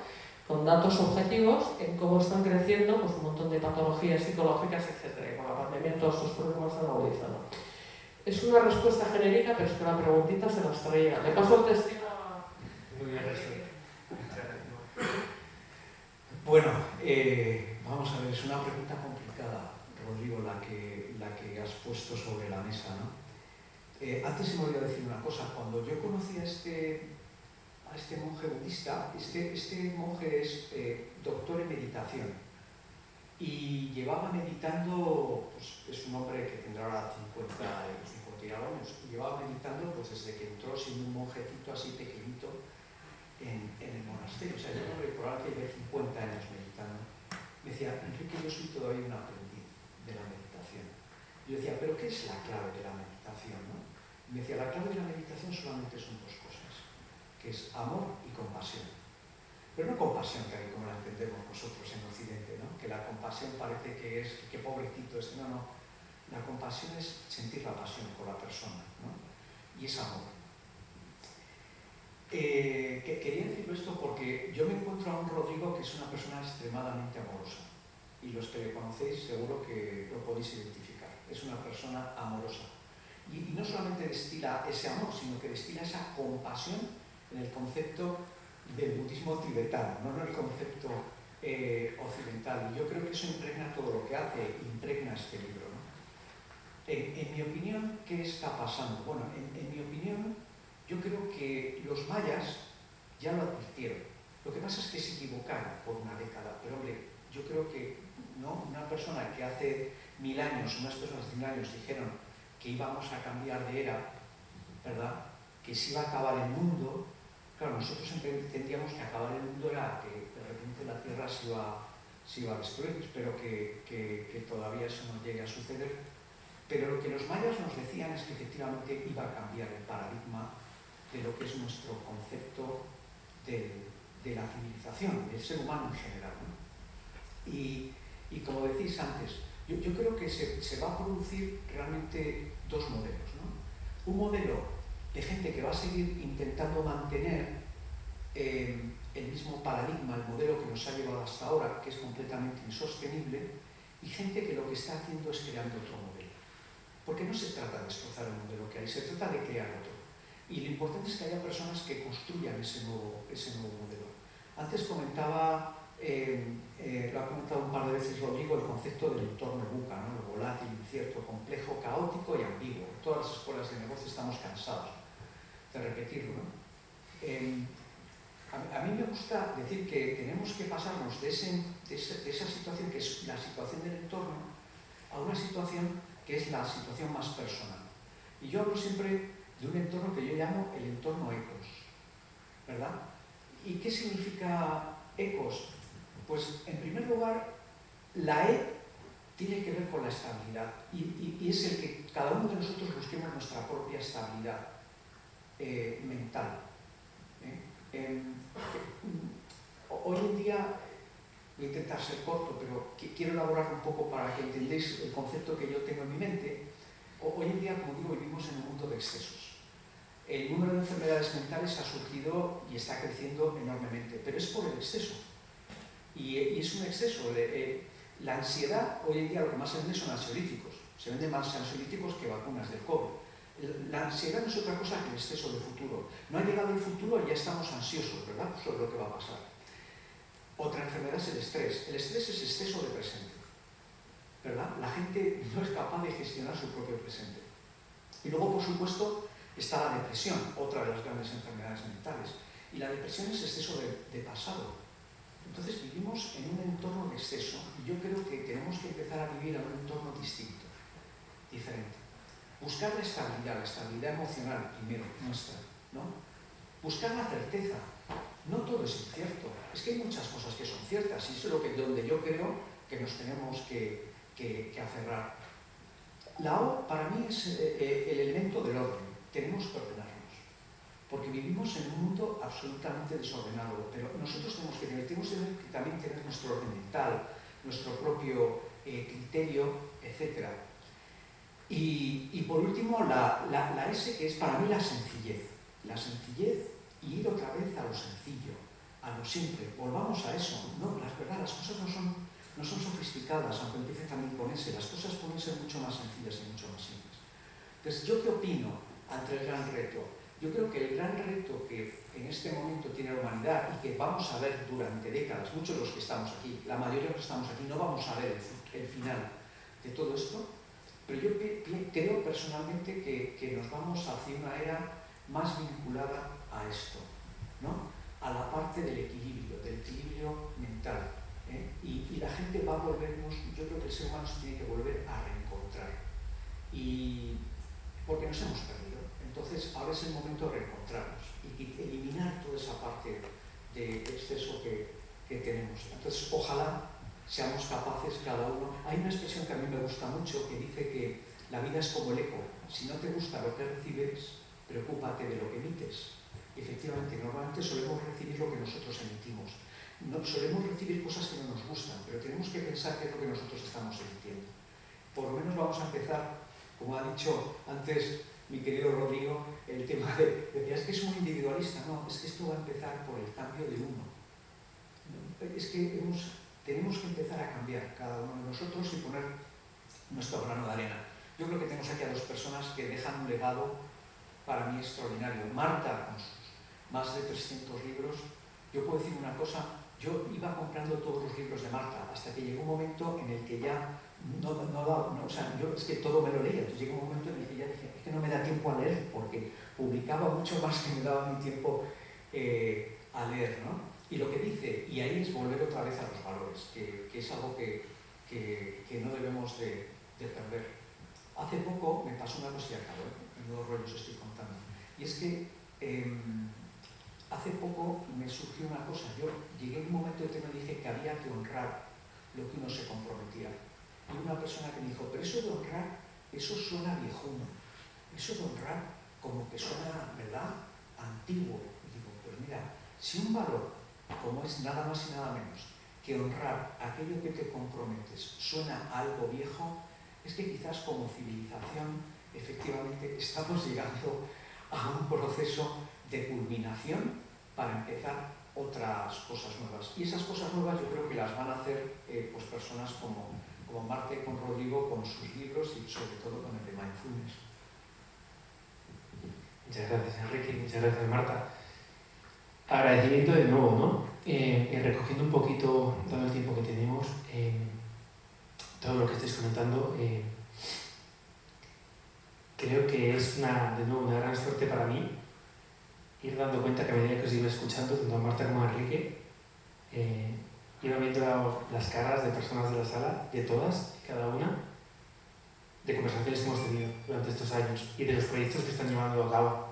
B: con datos objetivos en cómo están creciendo un montón de patologías psicológicas, etc. Con la pandemia todos estos problemas están agudizando. Es una respuesta genérica, pero es que la preguntita se las traía. Le paso el testigo a...
A: Muy bien,
C: Bueno, vamos a ver, es una pregunta complicada, Rodrigo, la que has puesto sobre la mesa, ¿no? Antes se me olvidó decir una cosa. Cuando yo conocí a este monje budista, este monje es doctor en meditación y llevaba meditando, es un hombre que tendrá ahora 50 años, y llevaba meditando desde que entró siendo un monjecito así pequeñito en el monasterio. O sea, yo creo que probablemente lleve 50 años meditando. Me decía, Enrique, yo soy todavía un aprendiz de la meditación. Yo decía, ¿pero qué es la clave de la meditación, no? Me decía, la clave de la meditación solamente son dos cosas, que es amor y compasión. Pero no compasión tal y como la entendemos nosotros en Occidente, ¿no? Que la compasión parece que es, qué pobrecito es. No. La compasión es sentir la pasión por la persona, ¿no? Y es amor. Quería decirlo esto porque yo me encuentro a un Rodrigo que es una persona extremadamente amorosa. Y los que le conocéis seguro que lo podéis identificar. Es una persona amorosa. y no solamente destila ese amor, sino que destila esa compasión en el concepto del budismo tibetano, no en el concepto occidental. Y yo creo que eso impregna todo lo que hace, impregna este libro, ¿no? En mi opinión, ¿qué está pasando? Bueno, en mi opinión, yo creo que los mayas ya lo advirtieron. Lo que pasa es que se equivocaron por una década, pero hombre, yo creo que ¿no? Una persona que hace 1000 años, unas personas hace 1000 años dijeron que íbamos a cambiar de era, ¿verdad? Que se iba a acabar el mundo. Claro, nosotros entendíamos que acabar el mundo era que de repente la Tierra se iba a destruir. Espero que todavía eso no llegue a suceder. Pero lo que los mayas nos decían es que efectivamente iba a cambiar el paradigma de lo que es nuestro concepto de la civilización, del ser humano en general, ¿no? Y como decís antes, yo creo que se va a producir realmente dos modelos, ¿no? Un modelo de gente que va a seguir intentando mantener el mismo paradigma, el modelo que nos ha llevado hasta ahora, que es completamente insostenible, y gente que lo que está haciendo es creando otro modelo. Porque no se trata de destrozar el modelo que hay, se trata de crear otro. Y lo importante es que haya personas que construyan ese nuevo modelo. Antes comentaba, lo ha comentado un par de veces Rodrigo, el concepto del entorno VUCA, ¿no? Lo volátil, incierto, complejo, caótico y ambiguo. En todas las escuelas de negocio estamos cansados de repetirlo, ¿no? A mí me gusta decir que tenemos que pasarnos de esa situación, que es la situación del entorno, a una situación que es la situación más personal. Y yo hablo siempre de un entorno que yo llamo el entorno ecos, ¿verdad? ¿Y qué significa ecos? Pues, en primer lugar, la E tiene que ver con la estabilidad y es el que cada uno de nosotros busquemos nuestra propia estabilidad mental. Hoy en día, voy a intentar ser corto, pero quiero elaborar un poco para que entendáis el concepto que yo tengo en mi mente. Hoy en día, como digo, vivimos en un mundo de excesos. El número de enfermedades mentales ha surgido y está creciendo enormemente, pero es por el exceso. Y es un exceso. La ansiedad, hoy en día lo que más se vende son ansiolíticos. Se venden más ansiolíticos que vacunas del COVID. La ansiedad no es otra cosa que el exceso de futuro. No ha llegado el futuro y ya estamos ansiosos, ¿verdad?, sobre lo que va a pasar. Otra enfermedad es el estrés. El estrés es exceso de presente, ¿verdad? La gente no es capaz de gestionar su propio presente. Y luego, por supuesto, está la depresión, otra de las grandes enfermedades mentales. Y la depresión es exceso de pasado. Entonces vivimos en un entorno de exceso y yo creo que tenemos que empezar a vivir en un entorno distinto, diferente. Buscar la estabilidad emocional primero, nuestra, ¿no? Buscar la certeza. No todo es incierto, es que hay muchas cosas que son ciertas y eso es donde yo creo que nos tenemos que aferrar. La O para mí es el elemento del orden. Tenemos que ordenarnos, porque vivimos en un mundo absolutamente desordenado, pero nosotros tenemos que también tener nuestro orden mental, nuestro propio criterio, etc. Y por último, la S, que es para mí la sencillez. La sencillez y ir otra vez a lo sencillo, a lo simple. Volvamos a eso. No, las cosas no son sofisticadas, aunque empiecen también con S. Las cosas pueden ser mucho más sencillas y mucho más simples. Entonces, ¿yo qué opino ante el gran reto? Yo creo que el gran reto que en este momento tiene la humanidad y que vamos a ver durante décadas, muchos de los que estamos aquí, la mayoría de los que estamos aquí, no vamos a ver el final de todo esto, pero yo creo personalmente que nos vamos hacia una era más vinculada a esto, ¿no? A la parte del equilibrio mental, ¿eh? Y la gente va a volvernos, yo creo que el ser humano se tiene que volver a reencontrar, porque nos hemos perdido. Entonces ahora es el momento de reencontrarnos y eliminar toda esa parte de exceso que tenemos. Entonces ojalá seamos capaces cada uno. Hay una expresión que a mí me gusta mucho que dice que la vida es como el eco. Si no te gusta lo que recibes, preocúpate de lo que emites. Y efectivamente, normalmente solemos recibir lo que nosotros emitimos. No, solemos recibir cosas que no nos gustan, pero tenemos que pensar qué es lo que nosotros estamos emitiendo. Por lo menos vamos a empezar, como ha dicho antes mi querido Rodrigo, el tema decía, es que es muy individualista. No, es que esto va a empezar por el cambio de uno. Es que tenemos que empezar a cambiar cada uno de nosotros y poner nuestro grano de arena. Yo creo que tenemos aquí a dos personas que dejan un legado para mí extraordinario. Marta, con sus más de 300 libros, yo puedo decir una cosa, yo iba comprando todos los libros de Marta, hasta que llegó un momento en el que ya o sea, yo es que todo me lo leía, entonces llegó un momento en el que ya dije, es que no me da tiempo a leer, porque publicaba mucho más que me daba mi tiempo a leer, ¿no? Y lo que dice, y ahí es volver otra vez a los valores, que es algo que no debemos de perder. Hace poco me pasó una cosa y acabo, en 2 rollos estoy contando, y es que hace poco me surgió una cosa, yo llegué en un momento en que me dije que había que honrar lo que uno se comprometía. Y una persona que me dijo, pero eso de honrar, eso suena viejuno, eso de honrar como que suena, ¿verdad?, antiguo. Y digo, pues mira, si un valor, como es nada más y nada menos que honrar aquello que te comprometes, suena a algo viejo, es que quizás como civilización efectivamente estamos llegando a un proceso de culminación para empezar otras cosas nuevas. Y esas cosas nuevas yo creo que las van a hacer pues personas como Marta y con Rodrigo, con sus libros y sobre todo con el de Mindfulness.
A: Muchas gracias, Enrique, muchas gracias, Marta. Agradecimiento de nuevo, ¿no? Recogiendo un poquito, dado el tiempo que tenemos, todo lo que estáis comentando, creo que es de nuevo una gran suerte para mí ir dando cuenta que a medida que os iba escuchando, tanto a Marta como a Enrique, iba viendo las caras de personas de la sala, de todas y cada una, de conversaciones que hemos tenido durante estos años y de los proyectos que están llevando a cabo,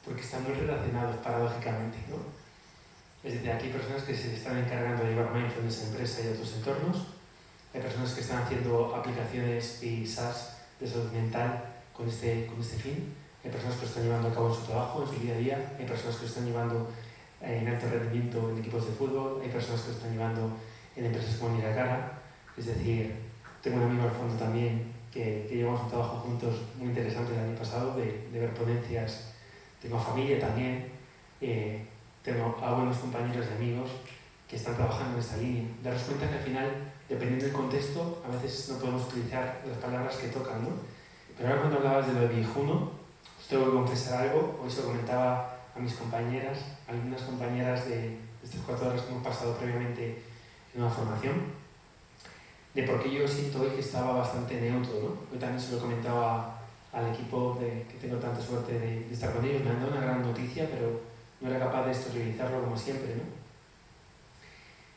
A: porque están muy relacionados paradójicamente, ¿no? Es decir, aquí hay personas que se están encargando de llevar mindfulness a empresa y a otros entornos, hay personas que están haciendo aplicaciones y SaaS de salud mental con este fin, hay personas que lo están llevando a cabo en su trabajo, en su día a día, hay personas que lo están llevando en alto rendimiento en equipos de fútbol, hay personas que lo están llevando en empresas como Nirakara, es decir, tengo un amigo al fondo también que llevamos un trabajo juntos muy interesante el año pasado de ver ponencias, tengo familia también, tengo a buenos compañeros y amigos que están trabajando en esta línea. Daros cuenta que al final, dependiendo del contexto, a veces no podemos utilizar las palabras que tocan, ¿no? Pero ahora cuando hablabas de lo de viejuno, os tengo que confesar algo, hoy se lo comentaba a mis compañeras, algunas compañeras de estas 4 horas que hemos pasado previamente en una formación, de por qué yo siento hoy que estaba bastante neutro, ¿no? Hoy también se lo comentaba al equipo que tengo tanta suerte de estar con ellos, me han dado una gran noticia, pero no era capaz de exteriorizarlo como siempre, ¿no?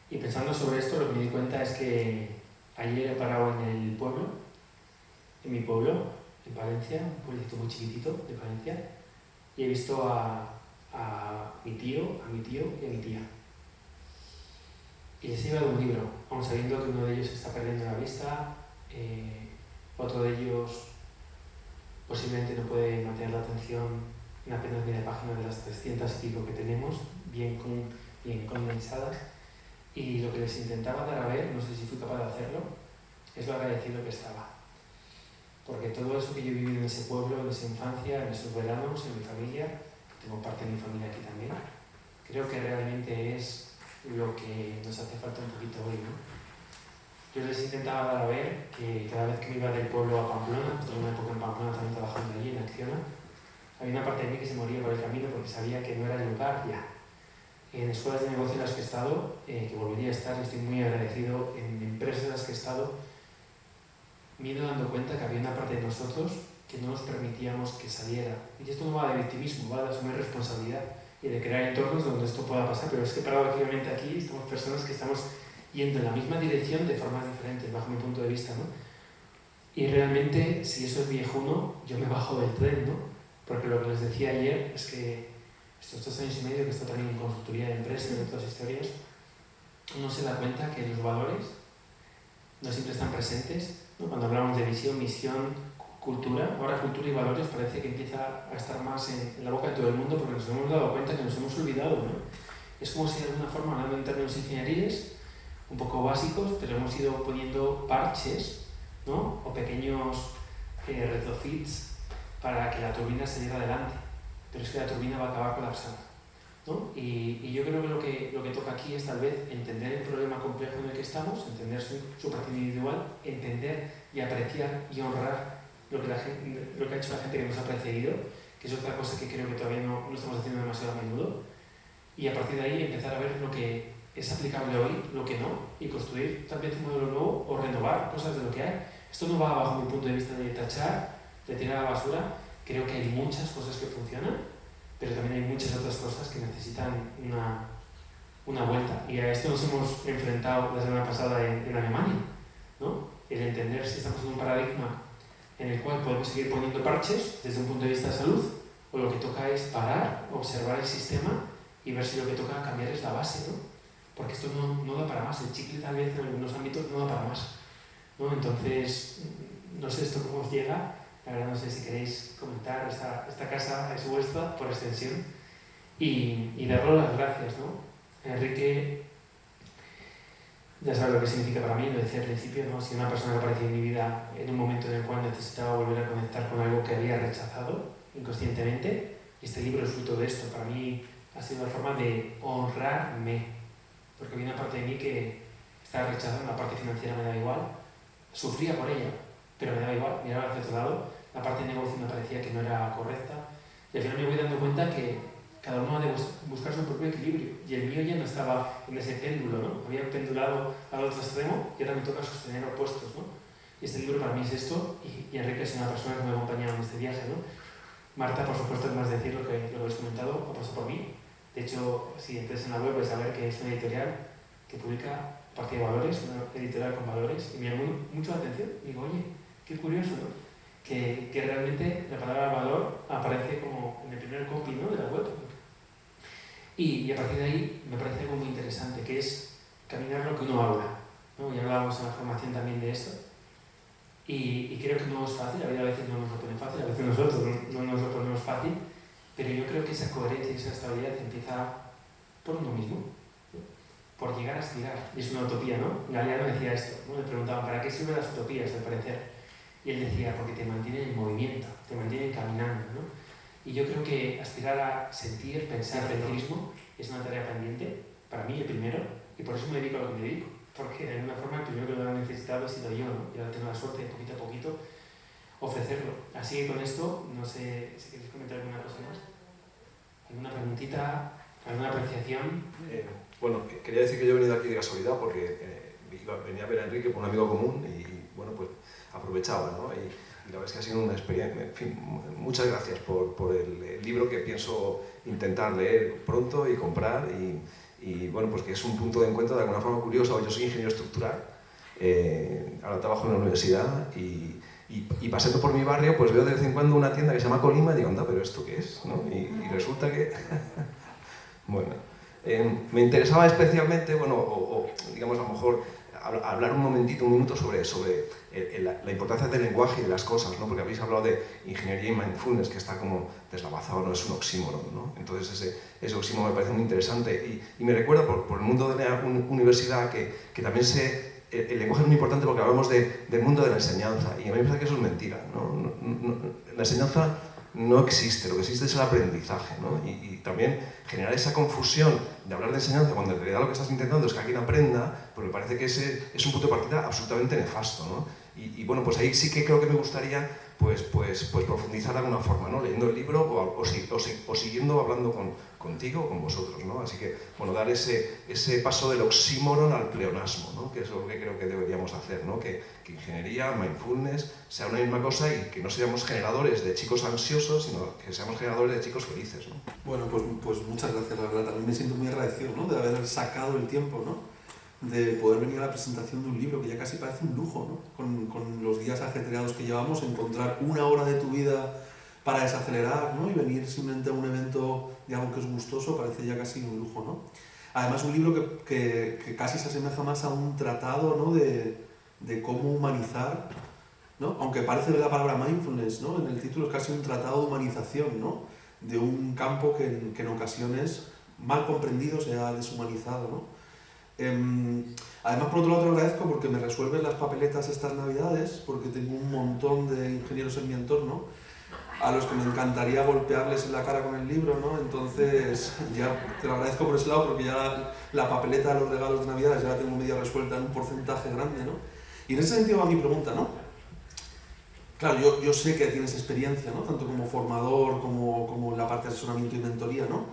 A: Y pensando sobre esto, lo que me di cuenta es que ayer he parado en el pueblo, en mi pueblo, en Palencia, un pueblito muy chiquitito de Palencia, y he visto a mi tío, a mi tío y a mi tía. Y les he llevado un libro, aun sabiendo que uno de ellos está perdiendo la vista, otro de ellos posiblemente no puede mantener la atención en apenas media página de las 300 y pico que tenemos, bien condensadas. Y lo que les intentaba dar a ver, no sé si fui capaz de hacerlo, es lo agradecido que estaba. Porque todo eso que yo he vivido en ese pueblo, en esa infancia, en esos veranos, en mi familia, tengo parte de mi familia aquí también, creo que realmente es lo que nos hace falta un poquito hoy, ¿no? Yo les intentaba dar a ver que cada vez que me iba del pueblo a Pamplona, tuve una época en Pamplona también trabajando allí en Acciona, había una parte de mí que se moría por el camino porque sabía que no era el lugar ya. En escuelas de negocio en las que he estado, que volvería a estar, estoy muy agradecido, en empresas en las que he estado, me he ido dando cuenta que había una parte de nosotros que no nos permitíamos que saliera. Y esto no va de victimismo, va de asumir responsabilidad y de crear entornos donde esto pueda pasar, pero es que paradójicamente aquí estamos personas que estamos yendo en la misma dirección de formas diferentes, bajo mi punto de vista, ¿no? Y realmente, si eso es viejuno, yo me bajo del tren, ¿no? Porque lo que les decía ayer es que estos 2 años y medio que está también en consultoría de empresas y de otras historias, uno se da cuenta que los valores no siempre están presentes, ¿no? Cuando hablamos de visión, misión, cultura, ahora cultura y valores parece que empieza a estar más en la boca de todo el mundo porque nos hemos dado cuenta que nos hemos olvidado, ¿no? Es como si de alguna forma, hablando en términos ingenieriles, un poco básicos, pero hemos ido poniendo parches, ¿no? O pequeños retrofits para que la turbina saliera adelante, pero es que la turbina va a acabar colapsando, ¿no? Y yo creo que lo que toca aquí es tal vez entender el problema complejo en el que estamos, entender su parte individual, entender y apreciar y honrar lo que ha hecho la gente que nos ha precedido, que es otra cosa que creo que todavía no estamos haciendo demasiado a menudo, y a partir de ahí empezar a ver lo que es aplicable hoy, lo que no, y construir tal vez un modelo nuevo o renovar cosas de lo que hay. Esto no va bajo mi punto de vista de tachar, de tirar a la basura. Creo que hay muchas cosas que funcionan, pero también hay muchas otras cosas que necesitan una vuelta. Y a esto nos hemos enfrentado la semana pasada en Alemania, ¿no? El entender si estamos en un paradigma en el cual podemos seguir poniendo parches desde un punto de vista de salud, o lo que toca es parar, observar el sistema y ver si lo que toca cambiar es la base, ¿no? Porque esto no da para más, el chicle tal vez en algunos ámbitos no da para más, ¿no? Entonces, no sé esto cómo os llega, la verdad no sé si queréis comentar, esta casa es vuestra por extensión, y daros las gracias, ¿no? Enrique, ya sabes lo que significa para mí, lo decía al principio, ¿no? Si una persona que apareció en mi vida en un momento en el cual necesitaba volver a conectar con algo que había rechazado inconscientemente, y este libro es fruto de esto. Para mí ha sido una forma de honrarme, porque había una parte de mí que estaba rechazando, la parte financiera me da igual, sufría por ella, pero me daba igual, miraba hacia otro lado, la parte de negocio me parecía que no era correcta, y al final me voy dando cuenta que cada uno ha de buscar su propio equilibrio, y el mío ya no estaba en ese péndulo, ¿no? Había pendulado al otro extremo y ahora me toca sostener opuestos, ¿no? Y este libro para mí es esto, y Enrique es una persona que me ha acompañado en este viaje, ¿no? Marta, por supuesto, es más decir lo que habéis comentado, ha pasado por mí. De hecho, si entras en la web vais a ver que es una editorial que publica Partida de Valores, una editorial con valores, y me llamó mucho la atención. Y digo, oye, qué curioso, ¿no? Que realmente la palabra valor aparece como en el primer copy, ¿no? De la web. Y a partir de ahí me parece algo muy interesante, que es caminar lo que uno habla, ¿no? Ya hablábamos en la formación también de esto. Y creo que no es fácil, a veces no nos lo ponen fácil, a veces nosotros no nos lo ponemos fácil, pero yo creo que esa coherencia y esa estabilidad empieza por uno mismo, ¿no? Por llegar a aspirar. Y es una utopía, ¿no? Galeano decía esto, ¿no? Le preguntaban, ¿para qué sirven las utopías, al parecer? Y él decía, porque te mantienen en movimiento, te mantienen caminando, ¿no? Y yo creo que aspirar a sentir, pensar el mismo es una tarea pendiente, para mí el primero, y por eso me dedico a lo que me dedico. Porque de alguna forma el primero que lo han necesitado ha sido yo, ¿no? Y ahora tengo la suerte de poquito a poquito ofrecerlo. Así que con esto, no sé si queréis comentar alguna cosa más. ¿Alguna preguntita? ¿Alguna apreciación?
D: Bueno, quería decir que yo he venido aquí de casualidad porque venía a ver a Enrique por un amigo común y bueno, pues aprovechaba, ¿no? Y la verdad es que ha sido una experiencia. En fin, muchas gracias por el libro que pienso intentar leer pronto y comprar y bueno, pues que es un punto de encuentro de alguna forma curioso. Yo soy ingeniero estructural, ahora trabajo en la universidad y pasando por mi barrio pues veo de vez en cuando una tienda que se llama Colima y digo, anda, ¿pero esto qué es? ¿No? Y resulta que... bueno, me interesaba especialmente, bueno, o digamos a lo mejor hablar un minuto sobre la importancia del lenguaje y de las cosas, ¿no? Porque habéis hablado de ingeniería y mindfulness, que está como deslavazado, no es un oxímoron, ¿no? Entonces ese oxímoron me parece muy interesante y me recuerda por el mundo de la universidad que también el lenguaje es muy importante porque hablamos del mundo de la enseñanza y a mí me parece que eso es mentira, ¿no? La enseñanza no existe, lo que existe es el aprendizaje, ¿no? Y también generar esa confusión de hablar de enseñanza cuando en realidad lo que estás intentando es que alguien aprenda, pues me parece que ese es un punto de partida absolutamente nefasto, ¿no? Y bueno, pues ahí sí que creo que me gustaría pues profundizar de alguna forma, ¿no? Leyendo el libro o siguiendo hablando contigo o con vosotros, ¿no? Así que, bueno, dar ese paso del oxímoron al pleonasmo, ¿no? Que es lo que creo que deberíamos hacer, ¿no? Que ingeniería, mindfulness, sea una misma cosa y que no seamos generadores de chicos ansiosos, sino que seamos generadores de chicos felices, ¿no?
E: Bueno, pues muchas gracias, la verdad. También me siento muy agradecido, ¿no? De haber sacado el tiempo, ¿no? De poder venir a la presentación de un libro que ya casi parece un lujo, ¿no? Con los días ajetreados que llevamos, encontrar una hora de tu vida para desacelerar, ¿no? Y venir simplemente a un evento de algo que es gustoso parece ya casi un lujo, ¿no? Además, un libro que casi se asemeja más a un tratado, ¿no? de cómo humanizar, ¿no? Aunque parece la palabra mindfulness, ¿no? En el título es casi un tratado de humanización, ¿no? De un campo que en ocasiones, mal comprendido, se ha deshumanizado, ¿no? Además, por otro lado, te lo agradezco porque me resuelven las papeletas estas navidades, porque tengo un montón de ingenieros en mi entorno a los que me encantaría golpearles en la cara con el libro, ¿no? Entonces, ya te lo agradezco por ese lado porque ya la papeleta de los regalos de navidades ya la tengo media resuelta en un porcentaje grande, ¿no? Y en ese sentido va mi pregunta, ¿no? Claro, yo sé que tienes experiencia, ¿no? Tanto como formador como en la parte de asesoramiento y mentoría, ¿no?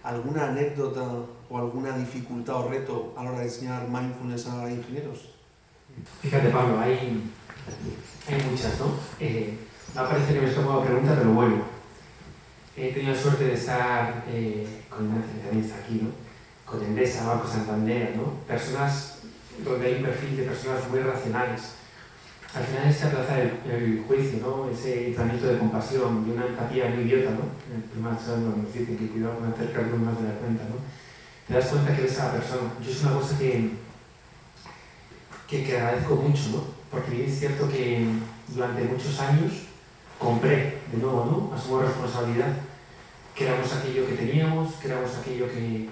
E: ¿Alguna anécdota o alguna dificultad o reto a la hora de enseñar mindfulness a ingenieros?
F: Fíjate, Pablo, hay muchas, ¿no? Me parece que me he escapado la pregunta, pero bueno. He tenido la suerte de estar con Ignacio, que también está aquí, ¿no? Con Endesa, Banco Santander, ¿no? Personas donde hay un perfil de personas muy racionales. Al final se aplaza el juicio, ¿no? Ese entrenamiento de compasión, de una empatía muy idiota, ¿no? En el primer charla nos dicen que cuidado con acercarnos más de la cuenta, ¿no? Te das cuenta que ves a la persona. Yo es una cosa que agradezco mucho, ¿no? Porque bien es cierto que durante muchos años compré, de nuevo, ¿no? Asumo responsabilidad, que éramos aquello que teníamos, que éramos aquello que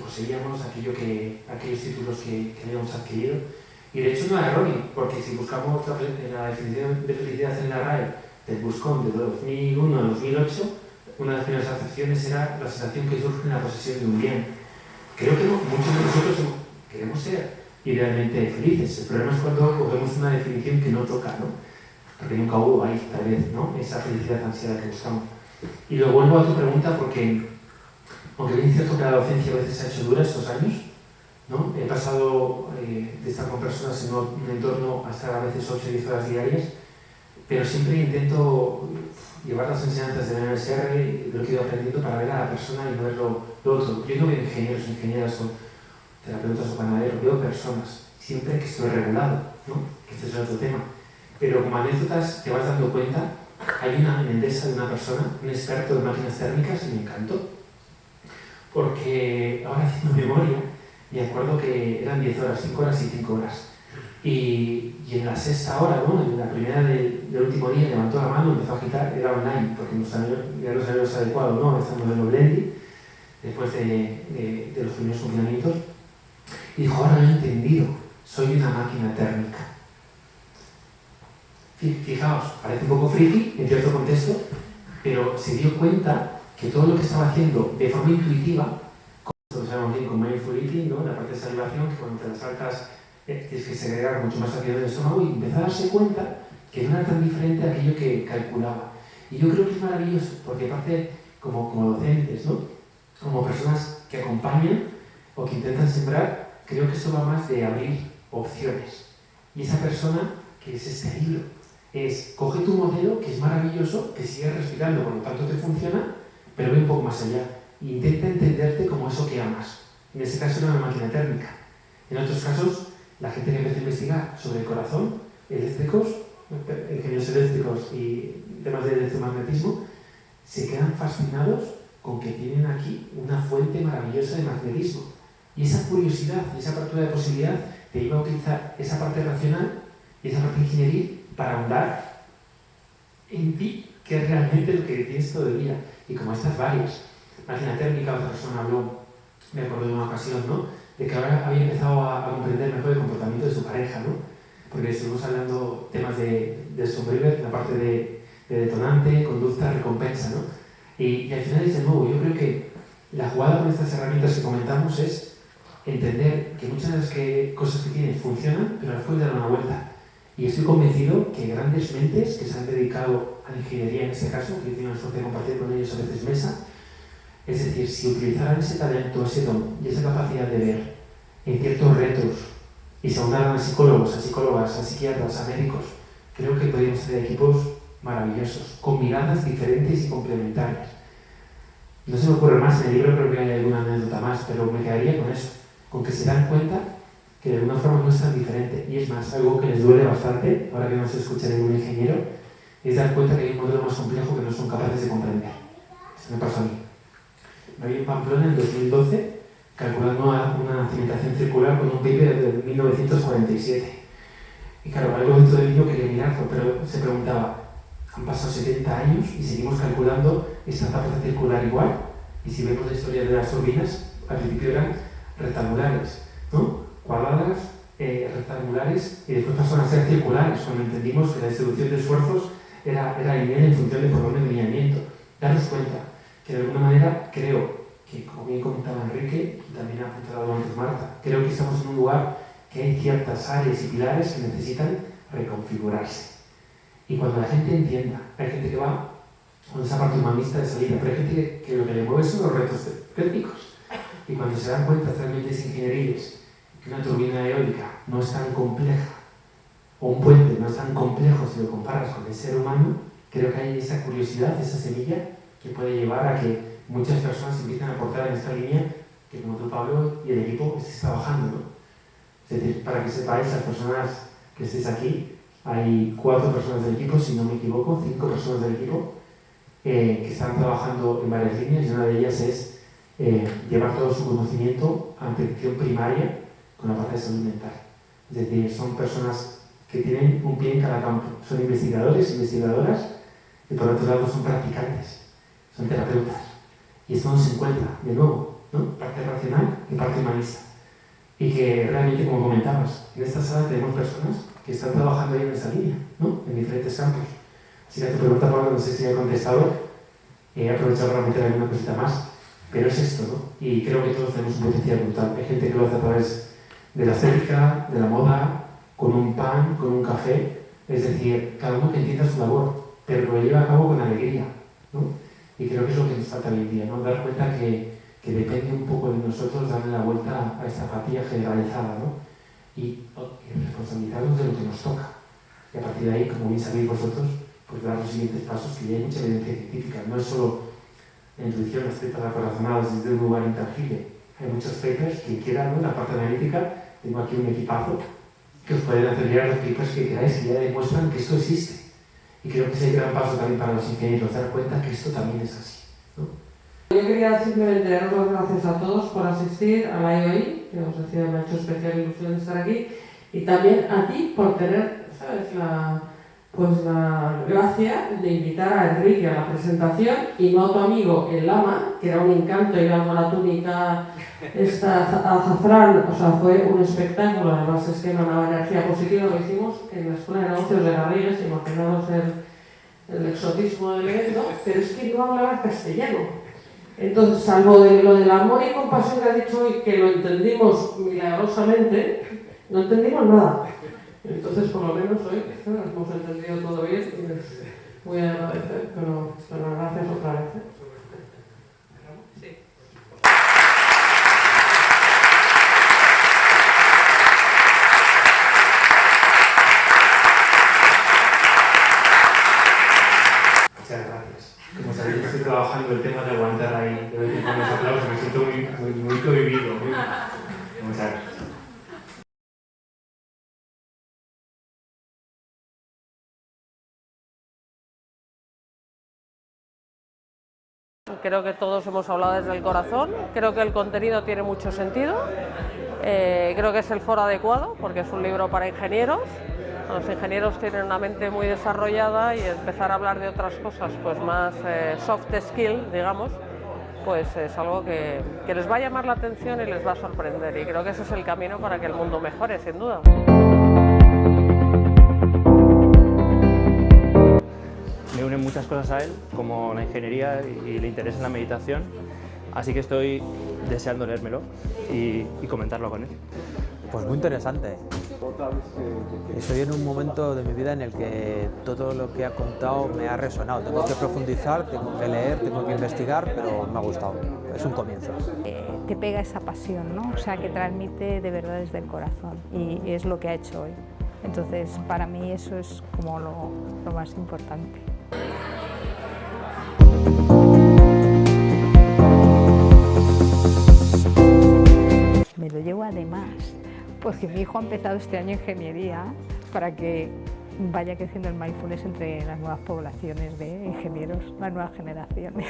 F: poseíamos, aquellos títulos que habíamos adquirido. Y de hecho no es erróneo, porque si buscamos la definición de felicidad en la RAE del Buscón de 2001 a 2008, una de las primeras acepciones era la sensación que surge en la posesión de un bien. Creo que muchos de nosotros queremos ser idealmente felices. El problema es cuando cogemos una definición que no toca, ¿no? Porque nunca hubo ahí, tal vez, ¿no? Esa felicidad ansiada que buscamos. Y lo vuelvo a tu pregunta porque, aunque bien es cierto que la docencia a veces se ha hecho dura estos años, ¿no? He pasado de estar con personas en un entorno a estar a veces 8 o 10 horas diarias, pero siempre intento llevar las enseñanzas de la MSR y lo que he ido aprendiendo para ver a la persona y no ver lo otro. Yo no veo ingenieros, ingenieras o terapeutas o panaderos, veo personas, siempre que estoy regulado, ¿no? Que este es otro tema. Pero como anécdotas te vas dando cuenta, hay una Endesa de una persona, un experto de máquinas térmicas, y me encantó. Porque ahora haciendo memoria, me acuerdo que eran 10 horas, 5 horas y 5 horas. Y en la sexta hora, ¿no? En la primera del último día, levantó la mano, empezó a agitar, era online, porque ya no sabíamos adecuado, ¿no? Estamos en los blending, después de los primeros funcionamientos. Y dijo, ahora lo he entendido, soy una máquina térmica. Fijaos, parece un poco friki en cierto contexto, pero se dio cuenta que todo lo que estaba haciendo de forma intuitiva, como sabemos bien con mindful eating, ¿no? La parte de salivación, que cuando te la saltas tienes que segregar mucho más ácido del estómago, y empezó a darse cuenta que no era tan diferente a aquello que calculaba. Y yo creo que es maravilloso, porque aparte, como docentes, ¿no? Como personas que acompañan o que intentan sembrar, creo que esto va más de abrir opciones. Y esa persona, que es este libro, coge tu modelo, que es maravilloso, que sigue respirando, por lo tanto te funciona, pero ve un poco más allá. E intenta entenderte como eso que amas. En ese caso era una máquina térmica. En otros casos, la gente que empieza a investigar sobre el corazón, eléctricos, ingenieros eléctricos y temas de electromagnetismo, se quedan fascinados con que tienen aquí una fuente maravillosa de magnetismo. Y esa curiosidad, esa apertura de posibilidad, te iba a utilizar esa parte racional y esa parte ingenieril para ahondar en ti, que es realmente lo que tienes todo el día. Y como estas varias, máquina térmica, otra persona habló, me acuerdo de una ocasión, ¿no? De que ahora había empezado a comprender mejor el comportamiento de su pareja, ¿no? Porque estuvimos hablando temas de Stonebrever, la parte de detonante, conducta, recompensa, ¿no? Y al final es de nuevo, yo creo que la jugada con estas herramientas que comentamos es entender que muchas de las cosas que tienes funcionan, pero las puedes dar una vuelta. Y estoy convencido que grandes mentes que se han dedicado a la ingeniería en este caso, que tienen la suerte de compartir con ellos a veces mesa, es decir, si utilizaran ese talento, ese don y esa capacidad de ver en ciertos retos y se aunaran a psicólogos, a psicólogas, a psiquiatras, a médicos, creo que podríamos tener equipos maravillosos, con miradas diferentes y complementarias. No se me ocurre más, en el libro creo que hay alguna anécdota más, pero me quedaría con eso, con que se dan cuenta que de alguna forma no es tan diferente. Y es más, algo que les duele bastante, ahora que no se escucha ningún ingeniero, es dar cuenta que hay un modelo más complejo que no son capaces de comprender. Esto me pasó a mí. Me vi en Pamplona en 2012 calculando una cimentación circular con un paper de 1947. Y claro, algo dentro del niño quería mirarlo, pero se preguntaba, han pasado 70 años y seguimos calculando esta tapa circular igual. Y si vemos la historia de las turbinas, al principio eran rectangulares, ¿no? Cuadradas, rectangulares, y después pasaron a ser circulares, cuando entendimos que la distribución de esfuerzos era lineal en función de por dónde venía el viento. Daros cuenta que de alguna manera creo que, como bien comentaba Enrique, y también ha apuntado antes Marta, creo que estamos en un lugar que hay ciertas áreas y pilares que necesitan reconfigurarse. Y cuando la gente entienda, hay gente que va con esa parte humanista de salida, pero hay gente que lo que le mueve son los retos técnicos. Y cuando se dan cuenta realmente es ingenierías, que una turbina eólica no es tan compleja, o un puente no es tan complejo si lo comparas con el ser humano, creo que hay esa curiosidad, esa semilla que puede llevar a que muchas personas empiecen a aportar en esta línea que, como tú, Pablo, y el equipo estéis trabajando, ¿no? Es decir, para que sepáis, las personas que estéis aquí, hay 4 personas del equipo, si no me equivoco, 5 personas del equipo, que están trabajando en varias líneas, y una de ellas es llevar todo su conocimiento a atención primaria con la parte de salud mental. Es decir, son personas que tienen un pie en cada campo. Son investigadores, investigadoras, y por otro lado son practicantes, son terapeutas. Y esto no se encuentra, de nuevo, ¿no? Parte racional y parte humanista. Y que realmente, como comentabas, en esta sala tenemos personas que están trabajando ahí en esa línea, ¿no? En diferentes campos. Así que a tu pregunta, Pablo, no sé si he contestado, he aprovechado para meter alguna cosita más, pero es esto, ¿no? Y creo que todos tenemos un potencial brutal. Hay gente que lo hace a través de la estética, de la moda, con un pan, con un café, es decir, cada uno que entienda su labor, pero que lo lleve a cabo con alegría, ¿no? Y creo que es lo que nos falta hoy en día, ¿no? Dar cuenta que depende un poco de nosotros darle la vuelta a esta apatía generalizada, ¿no? Y responsabilizarnos de lo que nos toca. Y a partir de ahí, como bien sabéis vosotros, pues dar los siguientes pasos, que ya hay mucha evidencia científica, no es solo la intuición, estricta corazonadas desde un lugar intangible. Hay muchos papers, quien quiera, ¿no? La parte analítica, tengo aquí un equipazo que os pueden hacer llegar los papers que queráis, que ya demuestran que esto existe. Y creo que es el gran paso también para los ingenieros, dar cuenta que esto también es así, ¿no?
B: Yo quería simplemente dar las gracias a todos por asistir a la IOI, que os decía, me ha hecho especial ilusión estar aquí, y también a ti por tener, ¿sabes?, la gracia de invitar a Enrique a la presentación y no a tu amigo el Lama, que era un encanto, iba con la túnica esta azafrán, o sea, fue un espectáculo. Además es que emanaba energía positiva. Lo hicimos en la Escuela de Negocios de Garrigues, imaginaos el exotismo del evento, pero es que no hablaba castellano. Entonces, salvo de lo del amor y compasión que ha dicho hoy, que lo entendimos milagrosamente, no entendimos nada. Entonces, por lo menos hoy hemos entendido todo bien y les voy a agradecer, pero gracias otra vez. Sí.
F: Muchas gracias. Como sabéis, estoy trabajando el tema de aguantar ahí, de vez en cuando los aplausos, me siento muy cohibido. Muchas gracias.
B: Creo que todos hemos hablado desde el corazón, creo que el contenido tiene mucho sentido, creo que es el foro adecuado porque es un libro para ingenieros. Los ingenieros tienen una mente muy desarrollada y empezar a hablar de otras cosas pues más soft skill, digamos, pues es algo que les va a llamar la atención y les va a sorprender, y creo que ese es el camino para que el mundo mejore, sin duda.
G: Me unen muchas cosas a él, como la ingeniería y el interés en la meditación, así que estoy deseando leérmelo y comentarlo con él.
H: Pues muy interesante. Estoy en un momento de mi vida en el que todo lo que ha contado me ha resonado. Tengo que profundizar, tengo que leer, tengo que investigar, pero me ha gustado. Es un comienzo.
I: Te pega esa pasión, ¿no? O sea, que transmite de verdad desde el corazón, y es lo que ha hecho hoy. Entonces, para mí eso es como lo más importante. Me lo llevo además porque mi hijo ha empezado este año ingeniería para que vaya creciendo el mindfulness entre las nuevas poblaciones de ingenieros, las nuevas generaciones.